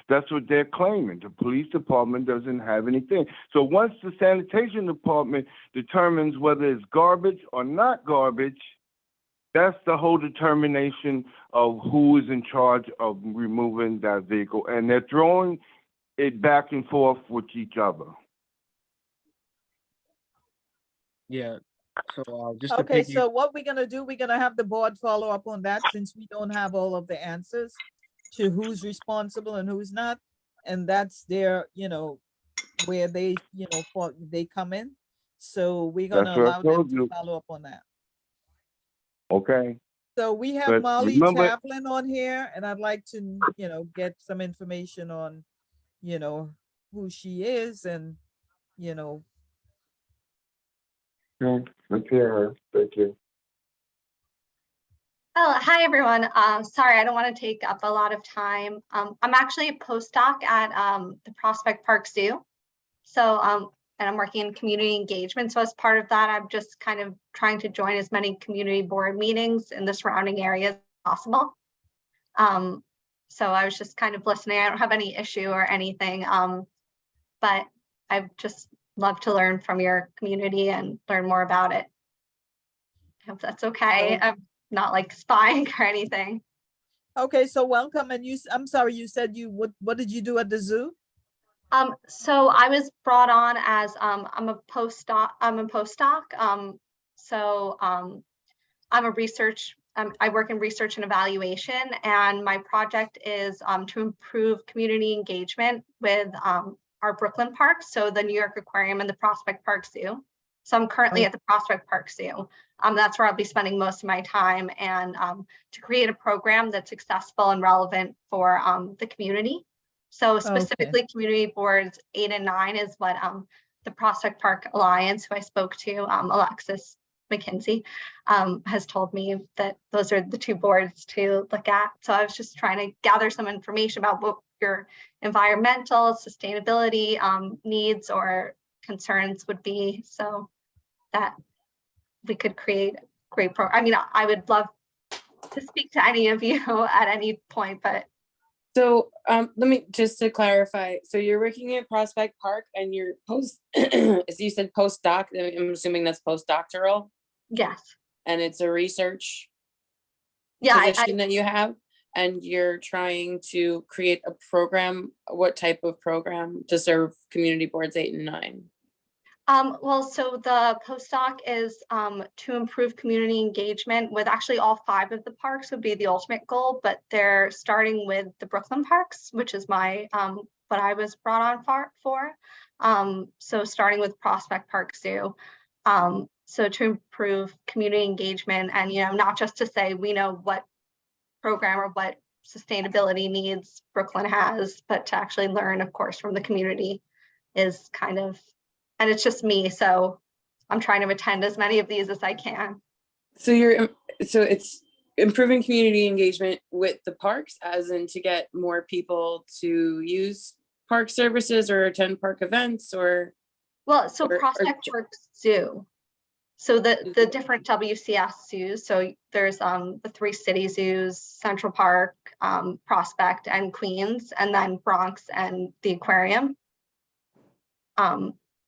That's what they're claiming. The police department doesn't have anything. So once the sanitation department determines whether it's garbage or not garbage, that's the whole determination of who is in charge of removing that vehicle. And they're throwing it back and forth with each other. yeah. So just to Okay, piggy, so what we're gonna do, we're gonna have the board follow up on that since we don't have all of the answers to who's responsible and who's not. And that's their, you know, where they, you know, they come in. So we're That's gonna what I allow them told to you. follow up on that. Okay. So we have But Molly remember- Chaplin on here, and I'd like to, you know, get some information on, you know, who she is and, you know, Okay. Let's hear her. Thank you. Oh, hi, everyone. Sorry, I don't want to take up a lot of time. I'm actually a postdoc at the Prospect Park Zoo. So, and I'm working in community engagement. So as part of that, I'm just kind of trying to join as many community board meetings in the surrounding areas as possible. So I was just kind of listening. I don't have any issue or anything, but I've just love to learn from your community and learn more about it. I hope that's okay. I'm not like spying or anything. okay, so welcome. And I'm sorry, you said what did you do at the zoo? So I was brought on as I'm a postdoc. I'm a research. I work in research and evaluation, and my project is to improve community engagement with our Brooklyn parks, so the New York Aquarium and the Prospect Park Zoo. So I'm currently at the Prospect Park Zoo. That's where I'll be spending most of my time, and to create a program that's accessible and relevant for the community. So specifically community boards 8 and 9 is what the Prospect Park Alliance, who I spoke to, Alexis McKinsey, has told me that those are the 2 boards to look at. So I was just trying to gather some information about what your environmental sustainability needs or concerns would be, so that we could create a great program. I mean, I would love to speak to any of you at any point, but So let me just to clarify. So you're working at Prospect Park and you're as you said, postdoc. I'm assuming that's postdoctoral, yes. and it's a research Yeah, position that you have, and you're trying to create a program. What type of program to serve community boards 8 and 9? Well, so the postdoc is to improve community engagement with actually all 5 of the parks would be the ultimate goal, but they're starting with the Brooklyn parks, which is my what I was brought on for. So starting with Prospect Park Zoo. So to improve community engagement and, not just to say we know what program or what sustainability needs Brooklyn has, but to actually learn, of course, from the community is kind of, and it's just me. So I'm trying to attend as many of these as I can. So it's improving community engagement with the parks, as in to get more people to use park services or attend park events, or Well, so or- Prospect Parks Zoo. So the different WCS zoos, so there's the 3 city zoos, Central Park, Prospect and Queens, and then Bronx and the aquarium.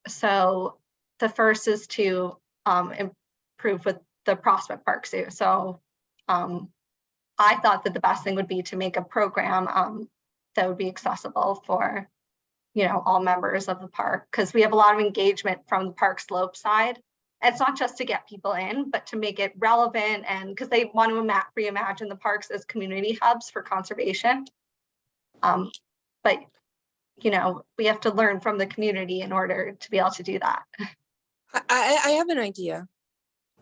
So the first is to improve with the Prospect Park Zoo. So I thought that the best thing would be to make a program that would be accessible for, all members of the park, because we have a lot of engagement from the park slope side. It's not just to get people in, but to make it relevant, and because they want to reimagine the parks as community hubs for conservation. But we have to learn from the community in order to be able to do that. I have an idea.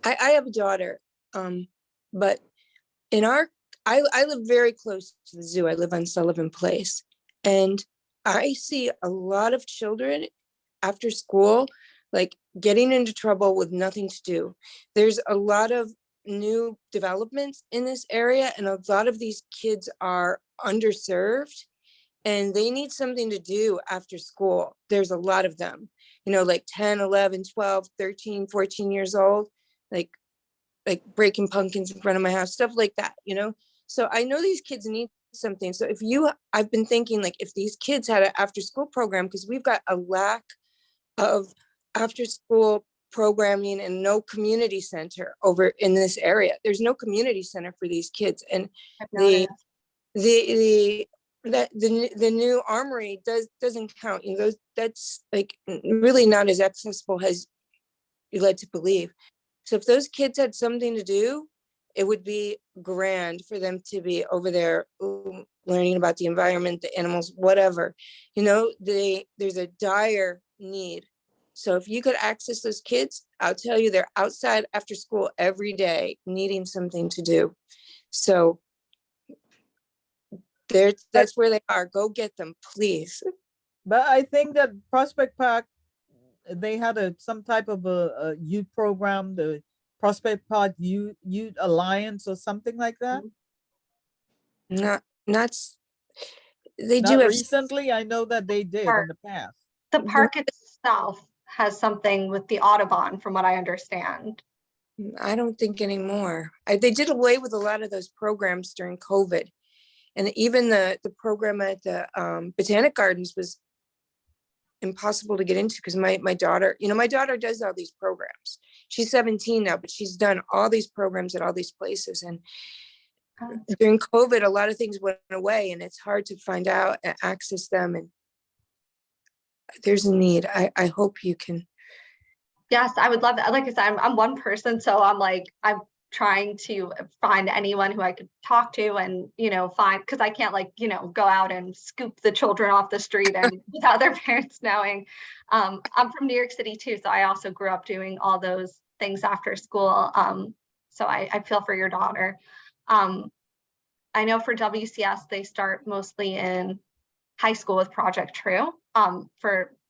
I have a daughter, but I live very close to the zoo. I live on Sullivan Place, and I see a lot of children after school, like getting into trouble with nothing to do. There's a lot of new developments in this area, and a lot of these kids are underserved and they need something to do after school. There's a lot of them, like 10, 11, 12, 13, 14 years old, like breaking pumpkins in front of my house, stuff like that, So I know these kids need something. So I've been thinking, like, if these kids had an after school program, because we've got a lack of after school programming and no community center over in this area. There's no community center for these kids. And the new armory doesn't count. That's like really not as accessible as you led to believe. So if those kids had something to do, it would be grand for them to be over there learning about the environment, the animals, whatever. There's a dire need. So if you could access those kids, I'll tell you, they're outside after school every day needing something to do. So that's where they are. Go get them, please. But I think that Prospect Park, they had some type of a youth program, the Prospect Park Youth Alliance or something like that. Not they Not do have recently. I know that they did in the past. The park itself has something with the Audubon, from what I understand. I don't think anymore. They did away with a lot of those programs during COVID. And even the program at the Botanic Gardens was impossible to get into because my daughter, my daughter does all these programs. She's 17 now, but she's done all these programs at all these places. And during COVID, a lot of things went away and it's hard to find out and access them. And there's a need. I hope you can. Yes, I would love that. Like I said, I'm one person, so I'm trying to find anyone who I could talk to and, find, because I can't go out and scoop the children off the street and without their parents knowing. I'm from New York City too, so I also grew up doing all those things after school. So I feel for your daughter. I know for WCS, they start mostly in high school with Project True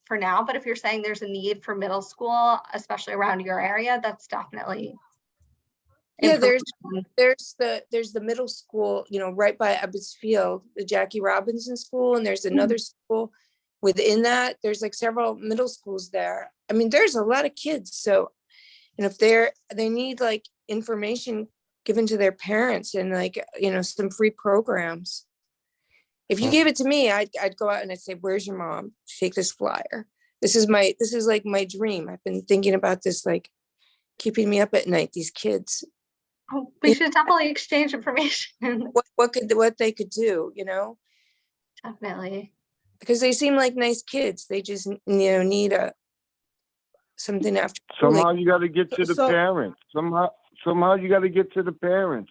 for now, but if you're saying there's a need for middle school, especially around your area, that's definitely. Yeah, there's the middle school, right by Ebbets Field, the Jackie Robinson School, and there's another school within that. There's like several middle schools there. I mean, there's a lot of kids. So, if they need like information given to their parents and some free programs. If you gave it to me, I'd go out and I'd say, "Where's your mom? Take this flyer. This is like my dream. I've been thinking about this, like keeping me up at night. These kids." Oh, we should definitely exchange information. What they could do, Definitely. because they seem like nice kids. They just need something after. Somehow you got to get to the parents. Somehow you got to get to the parents.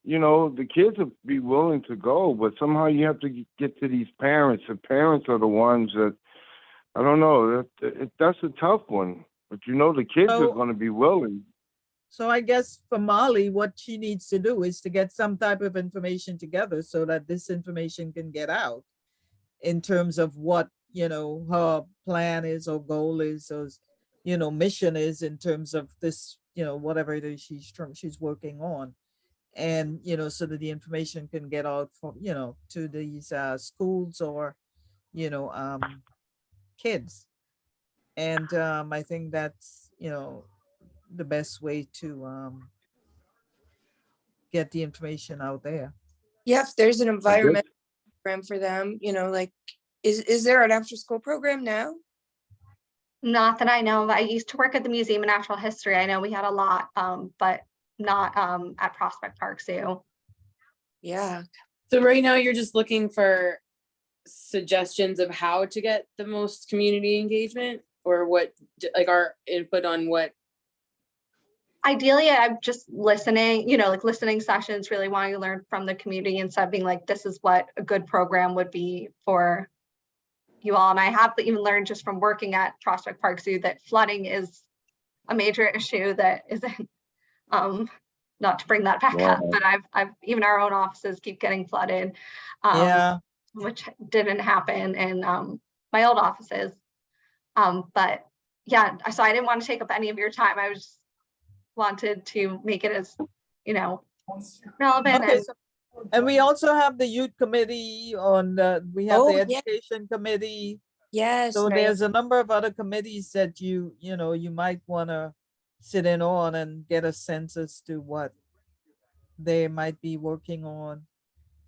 The kids will be willing to go, but somehow you have to get to these parents. The parents are the ones that, I don't know, that's a tough one. But you know, the kids are So- gonna be willing. So I guess for Molly, what she needs to do is to get some type of information together so that this information can get out in terms of what, her plan is or goal is or, mission is in terms of this, whatever it is she's working on. And, so that the information can get out for, to these schools or, kids. And I think that's, the best way to get the information out there. Yeah, if there's an I guess- environment program for them, like, is there an after-school program now? Not that I know of. I used to work at the Museum of Natural History. I know we had a lot, but not at Prospect Park Zoo. Yeah, So right now you're just looking for suggestions of how to get the most community engagement, or what, like our input on what? Ideally, I'm just listening, like listening sessions, really wanting to learn from the community instead of being like, this is what a good program would be for you all. And I have even learned just from working at Prospect Park Zoo that flooding is a major issue that isn't, not to bring that back up, Wow. but I've even our own offices keep getting flooded. Yeah, Which didn't happen in my old offices. But yeah, so I didn't want to take up any of your time. I just wanted to make it as, relevant. okay. And And we also have the youth committee we have Oh, the yeah. education committee. yes. So right. there's a number of other committees that you might want to sit in on and get a sense as to what they might be working on.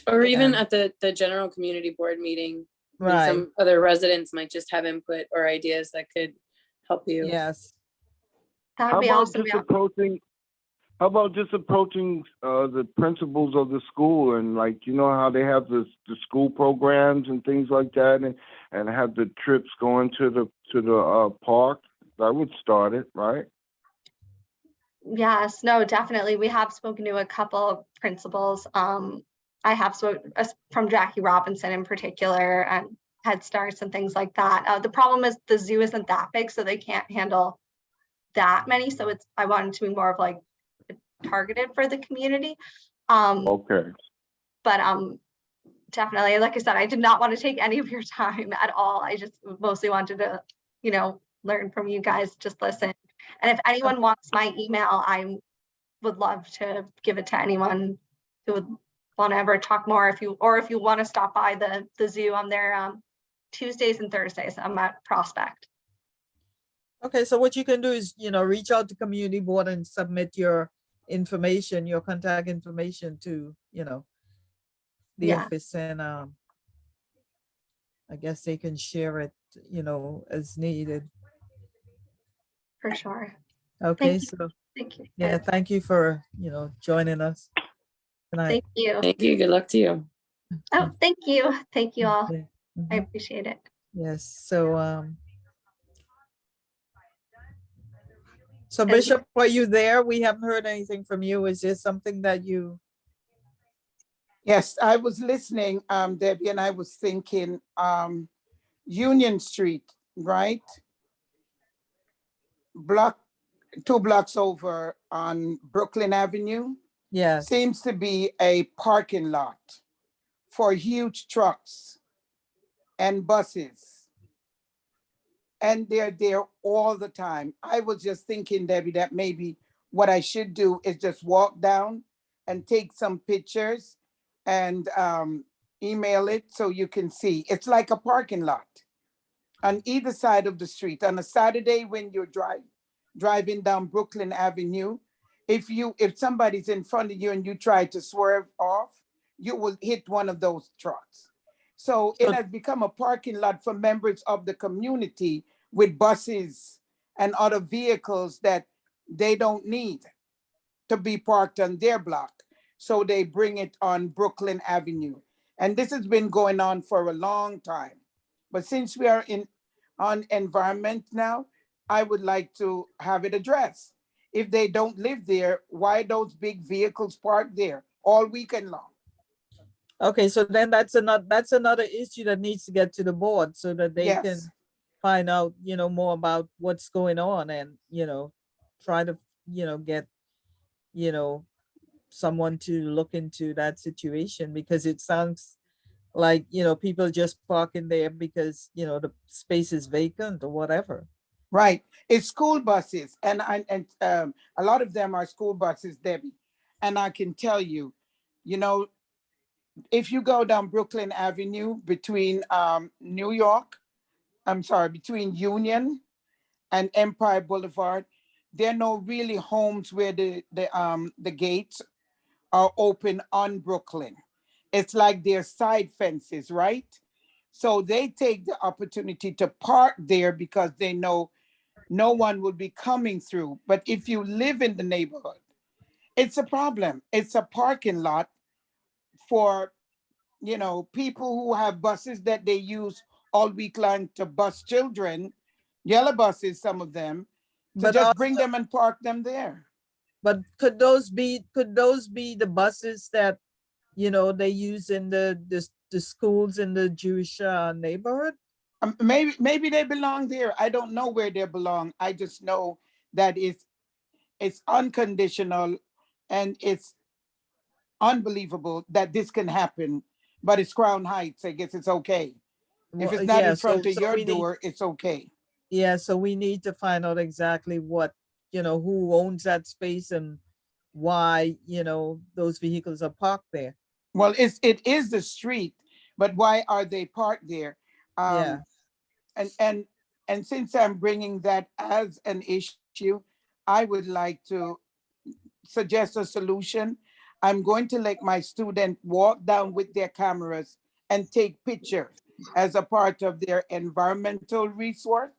Or even Yeah. at the general community board meeting, when Right, some other residents might just have input or ideas that could help you. yes. that How would be about awesome. just Yeah. approaching the principals of the school, and like, you know how they have the school programs and things like that, and have the trips going to the park? That would start it, right? Yes, no, definitely. We have spoken to a couple of principals. I have spoken from Jackie Robinson in particular, and Head Starts and things like that. The problem is the zoo isn't that big, so they can't handle that many. So I wanted to be more of like targeted for the community. Okay. But definitely, like I said, I did not want to take any of your time at all. I just mostly wanted to, learn from you guys, just listen. And if anyone wants my email, I would love to give it to anyone who would want to ever talk more. If you want to stop by the zoo on their Tuesdays and Thursdays, I'm at Prospect. Okay, so what you can do is, reach out to community board and submit your information, your contact information to, the Yeah. office, and I guess they can share it, as needed. For sure. Okay, you. so, Thank you. yeah, thank you for, joining us tonight. Thank you. Thank you. Good luck to you. Oh, thank you. Thank you all. Yeah, I mhm. appreciate it. Yes, so, so And- Bishop, are you there? We haven't heard anything from you. Is there something that you, Yes, I was listening, Debbie, and I was thinking, Union Street, right? 2 blocks over on Brooklyn Avenue, yes, seems to be a parking lot for huge trucks and buses. And they're there all the time. I was just thinking, Debbie, that maybe what I should do is just walk down and take some pictures and email it so you can see. It's like a parking lot on either side of the street. On a Saturday when you're driving down Brooklyn Avenue, if somebody's in front of you and you try to swerve off, you will hit one of those trucks. So it So- has become a parking lot for members of the community with buses and other vehicles that they don't need to be parked on their block. So they bring it on Brooklyn Avenue. And this has been going on for a long time. But since we are on environment now, I would like to have it addressed. If they don't live there, why those big vehicles parked there all weekend long? okay, so then that's another issue that needs to get to the board so that they can, Yes. find out, more about what's going on and, try to, get, you know, someone to look into that situation because it sounds like, people just parking there because, the space is vacant or whatever. Right. It's school buses, and a lot of them are school buses, Debbie. And I can tell you, you know, if you go down Brooklyn Avenue between New York, I'm sorry, between Union and Empire Boulevard, there are no really homes where the gates are open on Brooklyn. It's like they're side fences, right? So they take the opportunity to park there because they know no one will be coming through. But if you live in the neighborhood, it's a problem. It's a parking lot for, people who have buses that they use all week long to bus children, yellow buses, some of them, to But just bring them and park them there. But could those be the buses that, they use in the schools in the Jewish neighborhood? Maybe they belong there. I don't know where they belong. I just know that it's unconditional and it's unbelievable that this can happen. But it's Crown Heights. I guess it's okay. If it's not Yeah, in front so of your we need, door, it's okay. yeah, so we need to find out exactly what, who owns that space and why, those vehicles are parked there. Well, it is the street, but why are they parked there? Yeah. And since I'm bringing that as an issue, I would like to suggest a solution. I'm going to let my student walk down with their cameras and take pictures as a part of their environmental research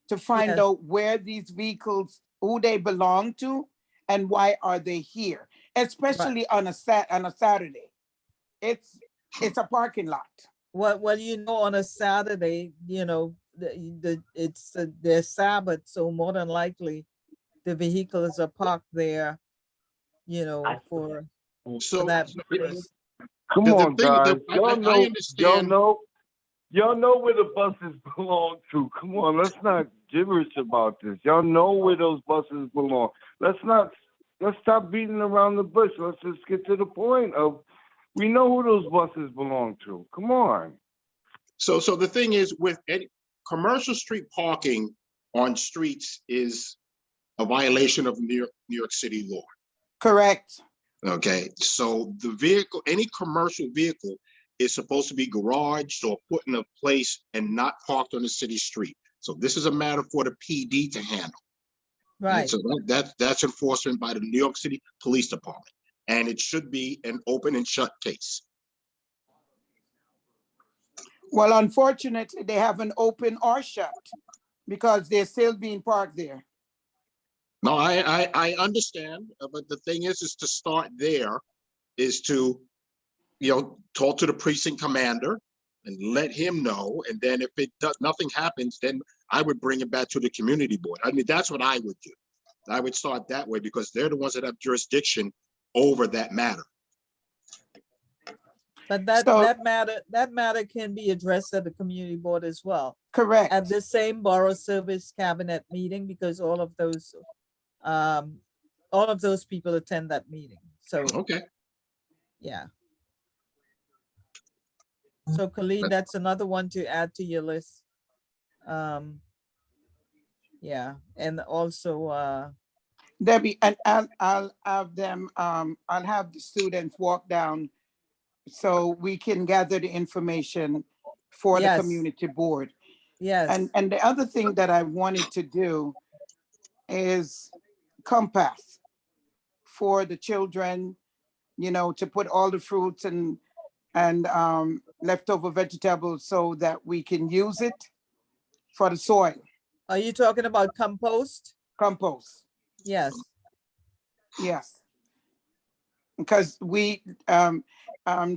to find Yes. out where these vehicles, who they belong to, and why are they here, especially on a Saturday. It's a parking lot. Well, on a Saturday, it's their Sabbath, so more than likely the vehicles are parked there, for So that the, purpose. Come the on, thing, guys. I Y'all know, understand. y'all know where the buses belong to. Come on, let's not gibberish about this. Y'all know where those buses belong. Let's stop beating around the bush. Let's just get to the point of, we know who those buses belong to. Come on. So the thing is, with any commercial street parking on streets is a violation of New York City law. Correct. Okay, so the vehicle, any commercial vehicle is supposed to be garaged or put in a place and not parked on the city street. So this is a matter for the PD to handle. And Right. so that's enforcement by the New York City Police Department. And it should be an open and shut case. Well, unfortunately, they haven't open or shut because they're still being parked there. No, I understand, but the thing is to start there, is to, talk to the precinct commander and let him know. And then if nothing happens, then I would bring it back to the community board. I mean, that's what I would do. I would start that way because they're the ones that have jurisdiction over that matter. But that matter can be addressed at the community board as well. Correct. At the same borough service cabinet meeting, because all of those people attend that meeting. So, Okay. yeah. So Khalid, that's another one to add to your list. Yeah, and also Debbie, and I'll have them, I'll have the students walk down so we can gather the information for the Yes. community board. yes. And the other thing that I wanted to do is compass for the children, to put all the fruits and leftover vegetables so that we can use it for the soil, Are you talking about compost? compost. Yes. Yes. Because we,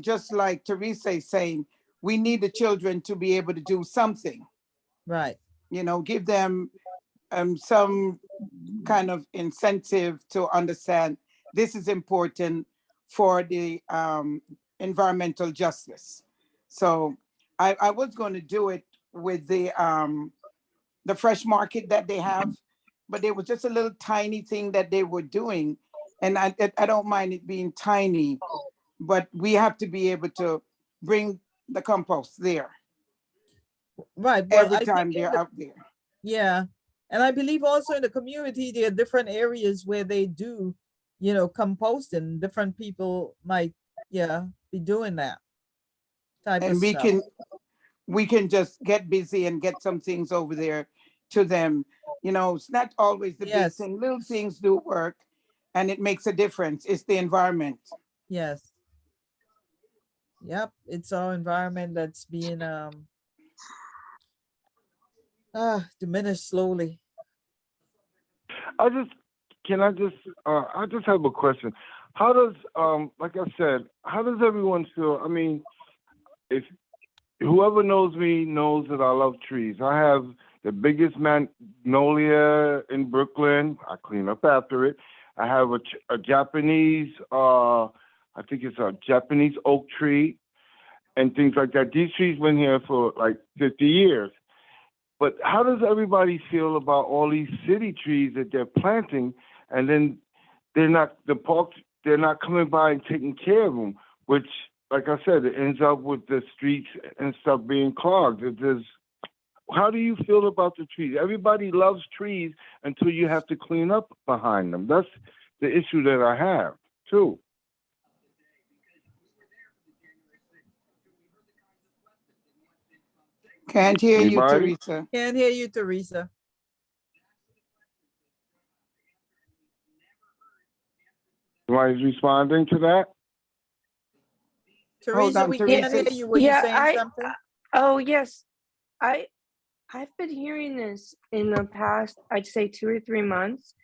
just like Teresa is saying, we need the children to be able to do something, Right. give them some kind of incentive to understand this is important for the environmental justice. So I was going to do it with the fresh market that they have, but there was just a little tiny thing that they were doing. And I don't mind it being tiny, but we have to be able to bring the compost there Right. Well, every I time think in they're the, out there. yeah. And I believe also in the community, there are different areas where they do, composting. Different people might, yeah, be doing that type of And stuff. we can just get busy and get some things over there to them. It's not always the big Yes. thing. Little things do work and it makes a difference. It's the environment. Yes. Yep. It's our environment that's being diminished slowly. I just have a question. How does like I said, how does everyone feel? I mean, if whoever knows me knows that I love trees. I have the biggest magnolia in Brooklyn. I clean up after it. I have a Japanese, I think it's a Japanese oak tree and things like that. These trees been here for like 50 years. But how does everybody feel about all these city trees that they're planting, and then they're not coming by and taking care of them, which, like I said, it ends up with the streets and stuff being clogged. How do you feel about the trees? Everybody loves trees until you have to clean up behind them. That's the issue that I have, too. Can't hear you, Anybody? Teresa. Can't hear you, Teresa. Somebody's responding to that? Teresa, on, we can't hear Teresa. you. Were you Yeah, saying something? Oh, yes. I've been hearing this in the past, I'd say 2 or 3 months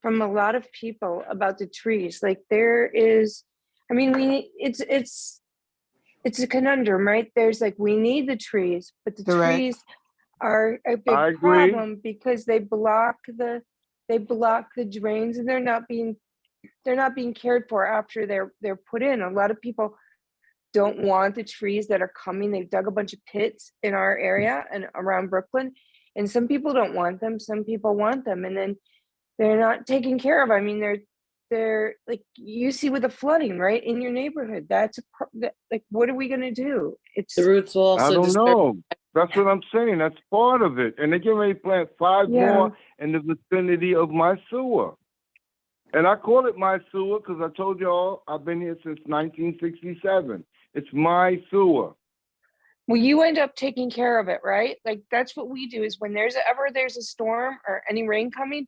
from a lot of people about the trees. Like there is, I mean, it's a conundrum, right? There's like, we need the trees, but the Correct. trees are a I big agree. problem because they block the drains, and they're not being cared for after they're put in. A lot of people don't want the trees that are coming. They've dug a bunch of pits in our area and around Brooklyn, and some people don't want them, some people want them, and then they're not taken care of. I mean, they're like, you see with the flooding, right, in your neighborhood. Like, what are we gonna do? It's The roots will I also don't disturb. know. That's what I'm saying. That's part of it. And they're getting ready to plant 5 Yeah. more in the vicinity of my sewer. And I call it my sewer because I told y'all I've been here since 1967. It's my sewer. Well, you end up taking care of it, right? Like that's what we do. Is when there's a storm or any rain coming.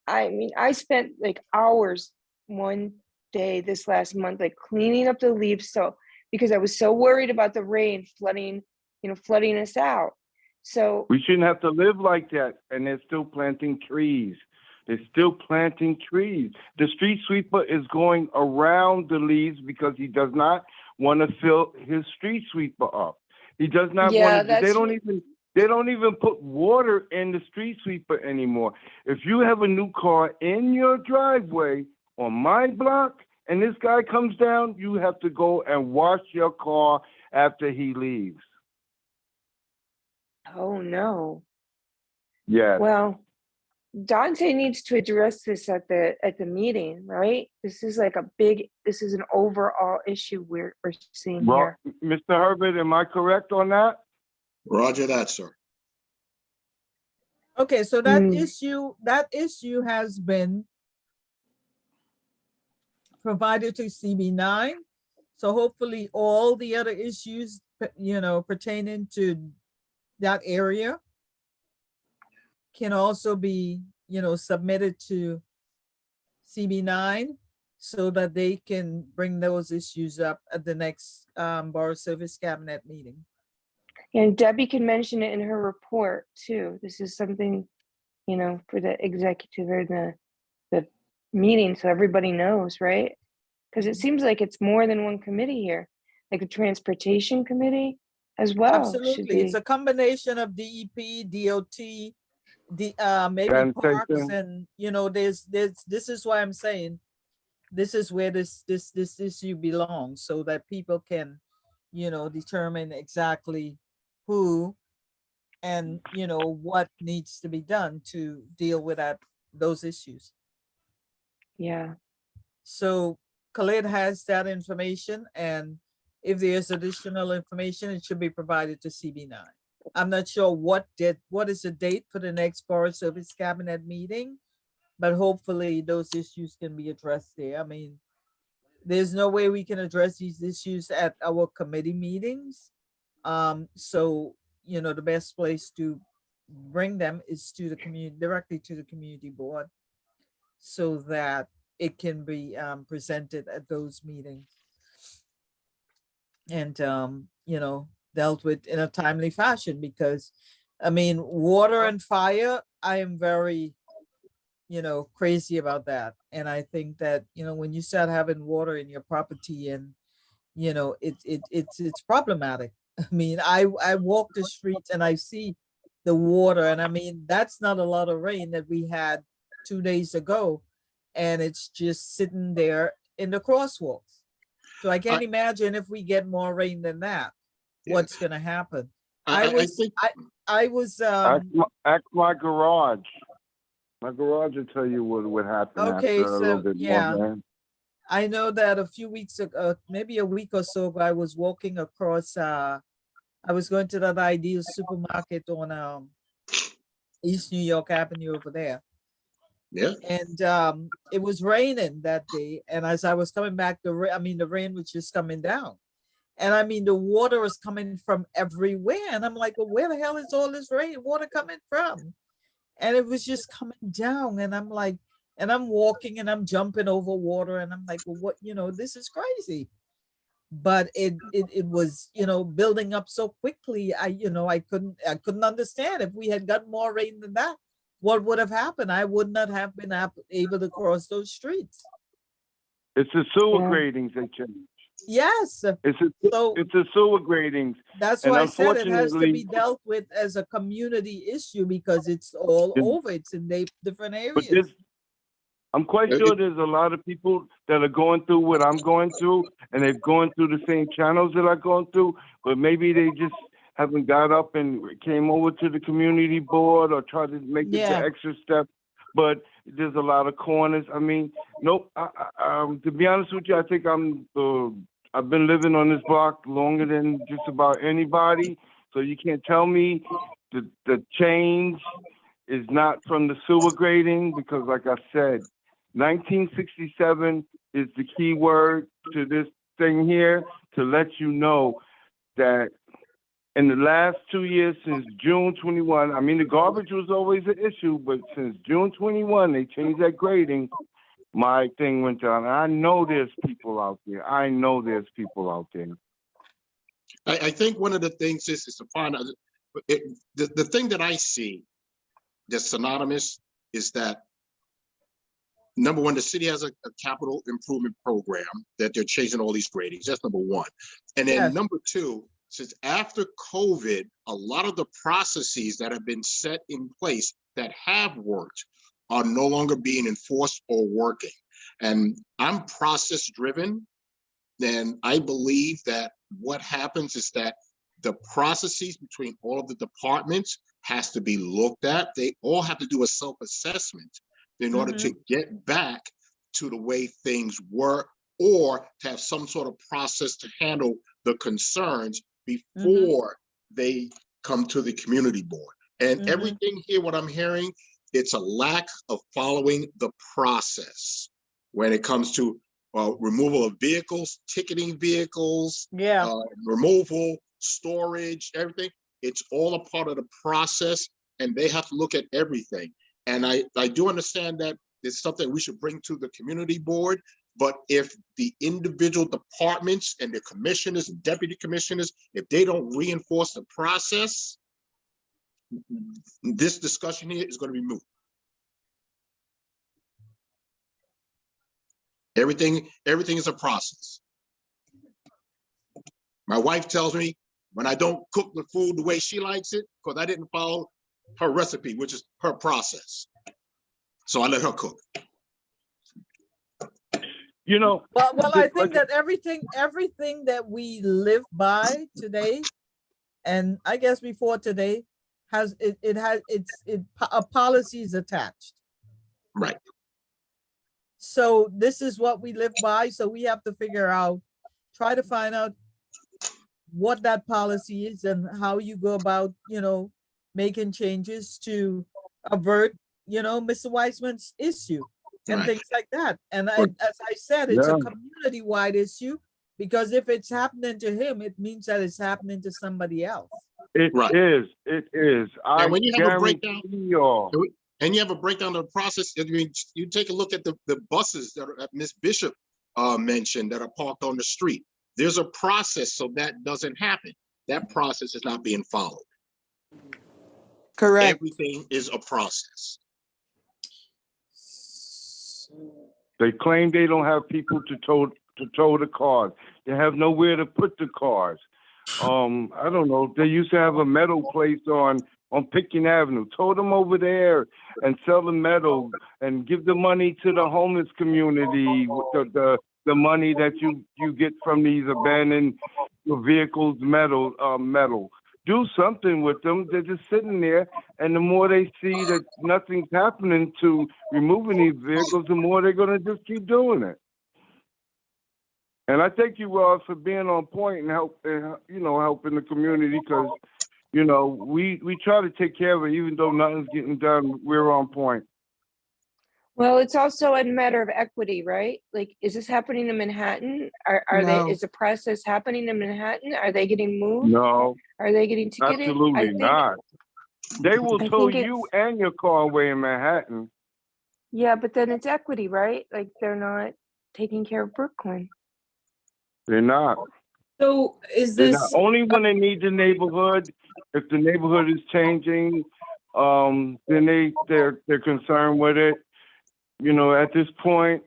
I mean, I spent like hours one day this last month, like cleaning up the leaves. So because I was so worried about the rain flooding us out. So We shouldn't have to live like that. And they're still planting trees. They're still planting trees. The street sweeper is going around the leaves because he does not want to fill his street sweeper up. He does not Yeah, want to. that's They don't even put water in the street sweeper anymore. If you have a new car in your driveway on my block and this guy comes down, you have to go and wash your car after he leaves. oh no. Yes. Well, Dante needs to address this at the meeting, right? This is an overall issue we're seeing Well, here. Mr. Herbert, am I correct on that? Roger that, sir. Okay, so that Mm. issue has been provided to CB9. So hopefully all the other issues, pertaining to that area can also be, submitted to CB9 so that they can bring those issues up at the next Borough Service Cabinet meeting. And Debbie can mention it in her report too. This is something, for the executive or the meeting, so everybody knows, right? Because it seems like it's more than one committee here, like the transportation committee as well. should Absolutely, it's be. a combination of DEP, DOT, maybe parks, Sanitation. and this is why I'm saying this is where this issue belongs, so that people can, determine exactly who and, you know, what needs to be done to deal with those issues. Yeah. So Khalid has that information, and if there's additional information, it should be provided to CB9. I'm not sure what is the date for the next Forest Service Cabinet meeting, but hopefully those issues can be addressed there. I mean, there's no way we can address these issues at our committee meetings. So, you know, the best place to bring them is to the community, directly to the community board, so that it can be presented at those meetings. And, you know, dealt with in a timely fashion, because, I mean, water and fire, I am very, you know, crazy about that. And I think that, you know, when you start having water in your property, and, you know, it's problematic. I mean, I walk the streets and I see the water, and I mean, that's not a lot of rain that we had 2 days ago, and it's just sitting there in the crosswalks. So I can't imagine if we get more rain than that, Yeah. what's gonna happen. I think, I was, Ask my garage. My garage will tell you what happened Okay, after a little so, bit yeah. more, man. I know that a few weeks ago, maybe a week or so ago, I was walking across, I was going to that Ideal supermarket on East New York Avenue over there. yeah, And it was raining that day. And as I was coming back, the rain was just coming down. And I mean, the water was coming from everywhere. And I'm like, well, where the hell is all this water coming from? And it was just coming down. And I'm like, and I'm walking and I'm jumping over water. And I'm like, well, what, you know, this is crazy. But it was, you know, building up so quickly. I couldn't understand. If we had got more rain than that, what would have happened? I would not have been able to cross those streets. It's the sewer Yeah. gradings they change. Yes. It's So the sewer gradings. that's And why I said it has to be unfortunately- dealt with as a community issue, because it's all Yeah. over. It's in different But areas. I'm quite sure there's a lot of people that are going through what I'm going through, and they're going through the same channels that I'm going through, but maybe they just haven't got up and came over to the community board or tried to make it Yeah. the extra step. But there's a lot of corners. I mean, nope. To be honest with you, I think I've been living on this block longer than just about anybody. So you can't tell me the change is not from the sewer grading, because like I said, 1967 is the key word to this thing here, to let you know that in the last 2 years, since June 21, I mean, the garbage was always an issue, but since June 21, they changed that grading, my thing went down. And I know there's people out there. I think one of the things is to find out, the thing that I see that's synonymous is that, number one, the city has a capital improvement program that they're chasing all these gradings. That's number one. And then Yes. number two, since after COVID, a lot of the processes that have been set in place that have worked are no longer being enforced or working. And I'm process driven. And I believe that what happens is that the processes between all of the departments has to be looked at. They all have to do a self-assessment in order to get back to the way things were, or to have some sort of process to handle the concerns before they come to the community board. And everything here, what I'm hearing, it's a lack of following the process when it comes to removal of vehicles, ticketing vehicles, Yeah. removal, storage, everything. It's all a part of the process, and they have to look at everything. And I do understand that it's something we should bring to the community board, but if the individual departments and the commissioners and deputy commissioners, if they don't reinforce the process, this discussion here is going to be moot. Everything is a process. My wife tells me when I don't cook the food the way she likes it, because I didn't follow her recipe, which is her process. So I let her cook. You know, Well, I think that everything that we live by today, and I guess before today, has, a policy is attached. Right. So this is what we live by, so we have to figure out, try to find out what that policy is and how you go about, making changes to avert, Mr. Weissman's issue and Right. things like that. And Right. as I said, it's a Yeah. community-wide issue, because if it's happening to him, it means that it's happening to somebody else. It Right. is. It is. I when you have a breakdown- guarantee y'all. And you have a breakdown of the process. I mean, you take a look at the buses that Ms. Bishop mentioned that are parked on the street. There's a process, so that doesn't happen. That process is not being followed. Correct. Everything is a process. They claim they don't have people to tow the cars. They have nowhere to put the cars. I don't know. They used to have a metal place on Pitkin Avenue. Tow them over there and sell the metal and give the money to the homeless community with the money that you get from these abandoned vehicles, metal. Do something with them. They're just sitting there, and the more they see that nothing's happening to removing these vehicles, the more they're gonna just keep doing it. And I thank you all for being on point and helping the community, because we try to take care of it, even though nothing's getting done. We're on point. Well, it's also a matter of equity, right? Like, is this happening in Manhattan? No. Is the process happening in Manhattan? Are they getting moved? No, Are they getting ticketed? absolutely not. They will I tow think you it's- and your car away in Manhattan. Yeah, but then it's equity, right? Like, they're not taking care of Brooklyn. They're not. So is They're this, not. Only when they need the neighborhood. If the neighborhood is changing, then they're concerned with it. At this point,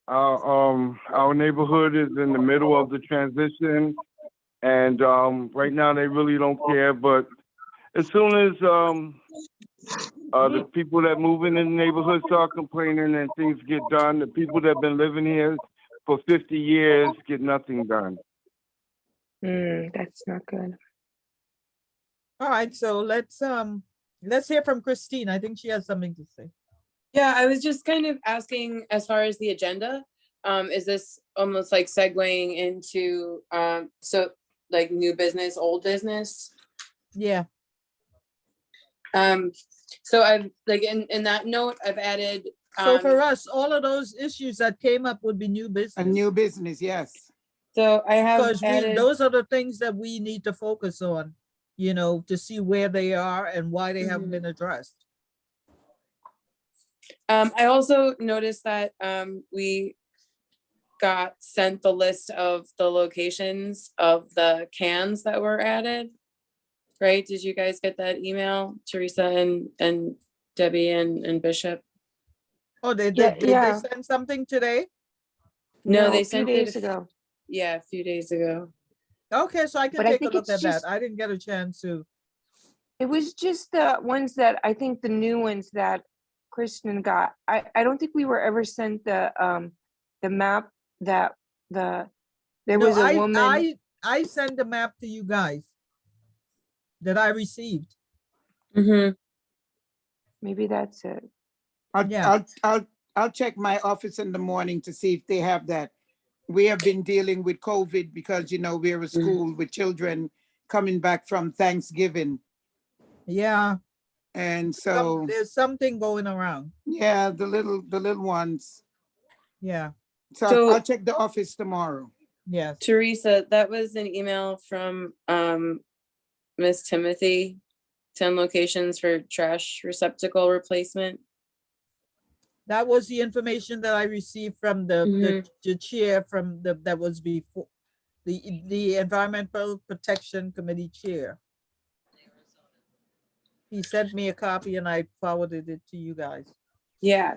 our neighborhood is in the middle of the transition, and right now they really don't care. But as soon as the people that move in the neighborhood start complaining and things get done, the people that have been living here for 50 years get nothing done. That's not good. All right, so let's hear from Christine. I think she has something to say. yeah, I was just kind of asking as far as the agenda, is this almost like segueing into, so like new business, old business? Yeah, So I've like in that note, I've added, so for us, all of those issues that came up would be new A business. new business, yes. so I have Because added, those are the things that we need to focus on, to see where they are and why they haven't Mhm. been addressed. I also noticed that we got sent the list of the locations of the cans that were added. Right? Did you guys get that email, Teresa and Debbie and Bishop? Oh, did they Yeah. send something today? No, they a few sent it days ago. Yeah, a few days ago. Okay, so I can But I take a think look it's at that. just- I didn't get a chance to. It was just the ones that I think the new ones that Kristen got. I don't think we were ever sent the map that there No, was a woman. I sent the map to you guys that I received. Mm-hmm. Maybe that's it. Yeah. I'll check my office in the morning to see if they have that. We have been dealing with COVID because, we're a school with children coming back from Thanksgiving. Yeah, And so, there's something going around. yeah, the little ones. Yeah, So So- I'll check the office tomorrow. yes. Teresa, that was an email from Miss Timothy, 10 locations for trash receptacle replacement. That was the information that I received from the chair that was before, the Environmental Protection Committee chair. He sent me a copy and I forwarded it to you guys. Yeah.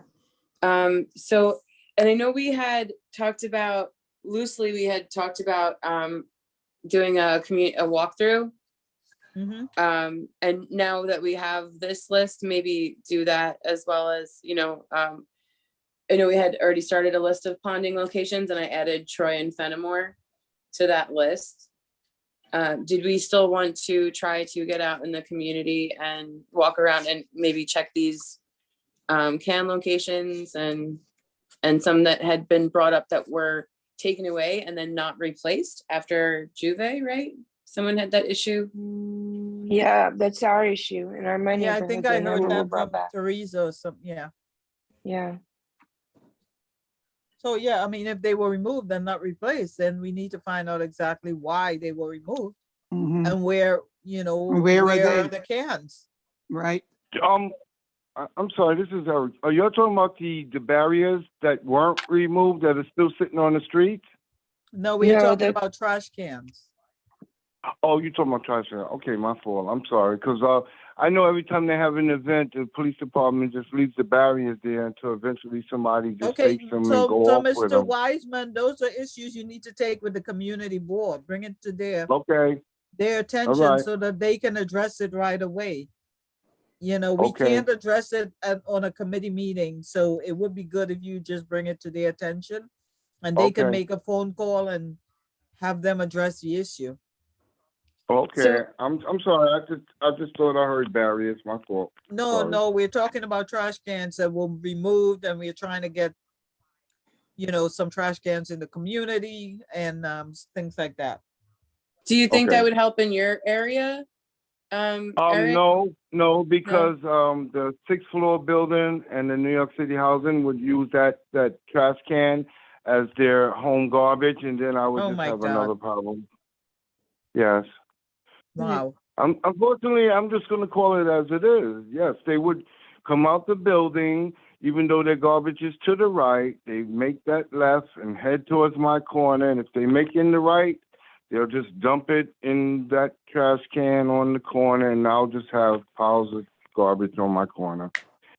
So, and I know we had talked about, loosely, we had talked about doing a walkthrough. Mhm. And now that we have this list, maybe do that as well as, I know we had already started a list of ponding locations and I added Troy and Fenimore to that list. did we still want to try to get out in the community and walk around and maybe check these can locations and some that had been brought up that were taken away and then not replaced after Juve, right? Someone had that issue. Yeah, that's our issue in our my Yeah, I neighborhood. think I They heard never were that brought from back. Teresa or some, yeah. Yeah, So, yeah, I mean, if they were removed and not replaced, then we need to find out exactly why they were removed Mhm. and where, you know, Where are where are they? the cans? Right? I'm sorry, this is Eric. Are y'all talking about the barriers that weren't removed that are still sitting on the street? No, we're No, talking the- about trash cans. Oh, you're talking about trash. Okay, my fault. I'm sorry. Because I know every time they have an event, the police department just leaves the barriers there until eventually somebody just Okay, takes them and so, go so off with Mr. them. Wiseman, those are issues you need to take with the community board. Bring it to Okay, their attention right. so that they can address it right away. You know, we Okay. can't address it on a committee meeting, so it would be good if you just bring it to their attention and they can Okay. make a phone call and have them address the issue. Okay. So- I'm sorry. I just thought I heard barriers. My fault. No, Sorry. no, we're talking about trash cans that were removed and we're trying to get, you know, some trash cans in the community and things like that. Do you think Okay. that would help in your area? Eric? No, because the 6th floor building and the New York City Housing would use that trash can as their home garbage, and then I would Oh just my have God. another problem. Yes. Wow. Unfortunately, I'm just going to call it as it is. Yes, they would come out the building, even though their garbage is to the right. They make that left and head towards my corner. And if they make in the right, they'll just dump it in that trash can on the corner, and I'll just have piles of garbage on my corner.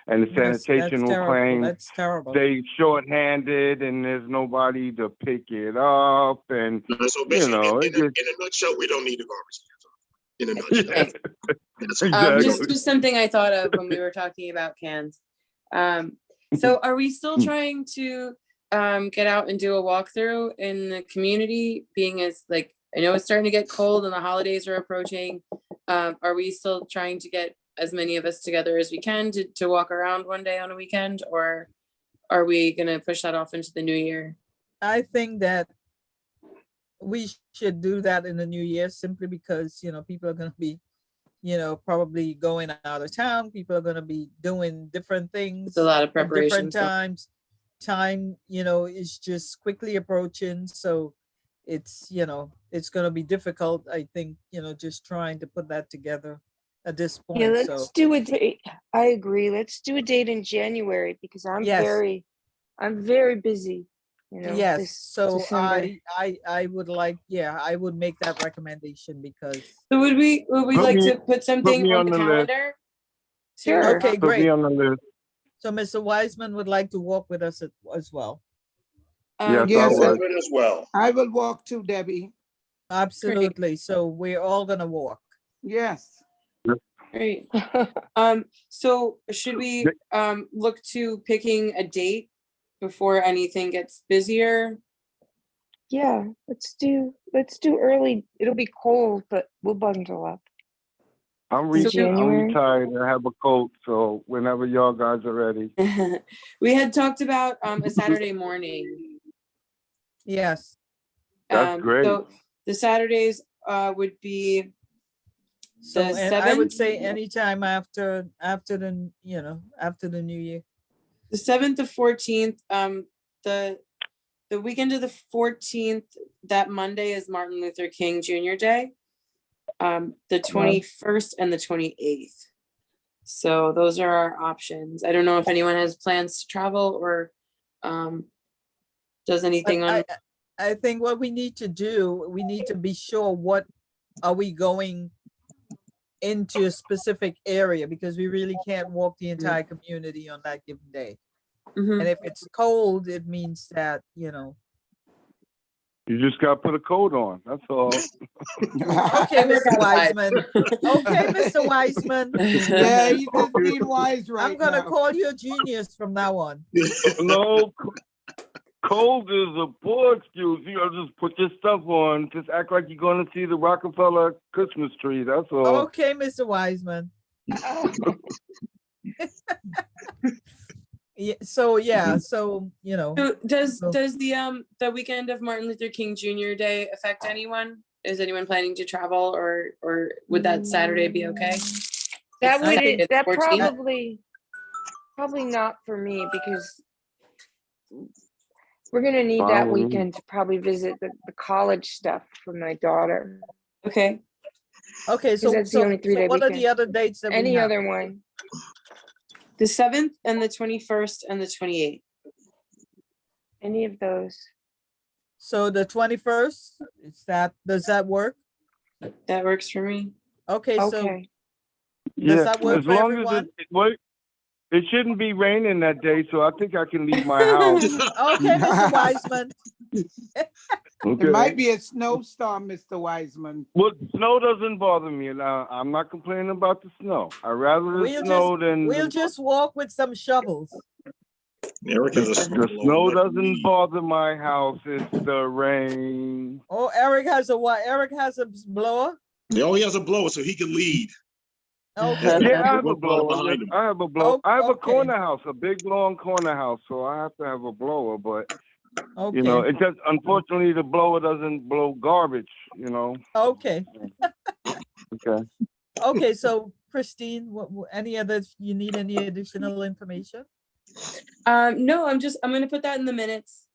And the sanitation will terrible. claim That's terrible. they short-handed and there's nobody to pick it up, and So basically, know, in it just- a nutshell, we don't need the garbage cans. In a nutshell. Okay. exactly. Just something I thought of when we were talking about cans. So are we still trying to get out and do a walkthrough in the community, being as like, I know it's starting to get cold and the holidays are approaching. Are we still trying to get as many of us together as we can to walk around one day on a weekend, or are we gonna push that off into the new year? I think that we should do that in the new year simply because, you know, people are gonna be, you know, probably going out of town. People are gonna be doing different things. It's a lot of at preparation. different times. Time, you know, is just quickly approaching, so it's, you know, it's gonna be difficult, I think, you know, just trying to put that together at this yeah, point, so. let's do a date. I agree. Let's do a date in January because I'm Yes. very busy. You know, Yes, this so December. I would like, yeah, I would make that recommendation because, So would we Put like me- to put something me on on the the list. calendar? Sure. okay, Put great. me on the list. So Mr. Wiseman would like to walk with us as well. Yes, Yes, I would. As well. I will walk too, Debbie. Absolutely, so we're all gonna walk. Yes. Great. So should we look to picking a date before anything gets busier? Yeah, let's do early. It'll be cold, but we'll bundle up. I'm January? retired. I have a coat, so whenever y'all guys are ready. We had talked about a Saturday morning. Yes, That's great. So the Saturdays would be so The and I would 7th? say anytime after the, you know, after the new year. the 7th, the 14th. The weekend of the 14th, that Monday is Martin Luther King Jr. Day. The 21st and the 28th. So those are our options. I don't know if anyone has plans to travel or does anything on. I think what we need to do, we need to be sure what are we going into a specific area, because we really can't walk the entire community on that given day. Mhm. And if it's cold, it means that, you know. You just got to put a coat on. That's all. Okay, I work Mr. outside. Wiseman. Okay, Mr. Wiseman. Yeah, you just being wise right I'm gonna now. call you a genius from now on. No, Cold is a poor excuse. You know, just put your stuff on. Just act like you're going to see the Rockefeller Christmas tree. That's all. Okay, Mr. Wiseman. Yeah, so, you know, So does So- the weekend of Martin Luther King Jr. Day affect anyone? Is anyone planning to travel, or would that Saturday be okay? That It's would, Saturday the that 14th. probably not for me because we're gonna need Fine that with me. weekend to probably visit the college stuff for my daughter. Okay. okay, so, that's the only so 3-day what are the weekend. other dates that we Any have? other one, The 7th and the 21st and the 28th. any of those. So the 21st, does that work? That works for me. Okay, so Okay, does that work as for long everyone? as it shouldn't be raining that day, so I think I can leave my house. Okay, Mr. Wiseman. Okay. It might be a snowstorm, Mr. Wiseman. Well, snow doesn't bother me. Now, I'm not complaining about the snow. I rather the We'll snow than We'll just walk with some shovels. Eric has a the snowblower snow that can doesn't lead. bother my house. It's the rain. Oh, Eric has a what? Eric has a blower? Oh, he has a blower so he can lead. Okay. Yeah, I have a One blower blower. behind Yes, him. I have a blower. Oh, I have a okay. corner house, a big long corner house, so I have to have a blower. But Okay. you know, it just unfortunately the blower doesn't blow garbage. You know. Okay. Okay. Okay. So Christine, any other, you need any additional information? No, I'm gonna put that in the minutes.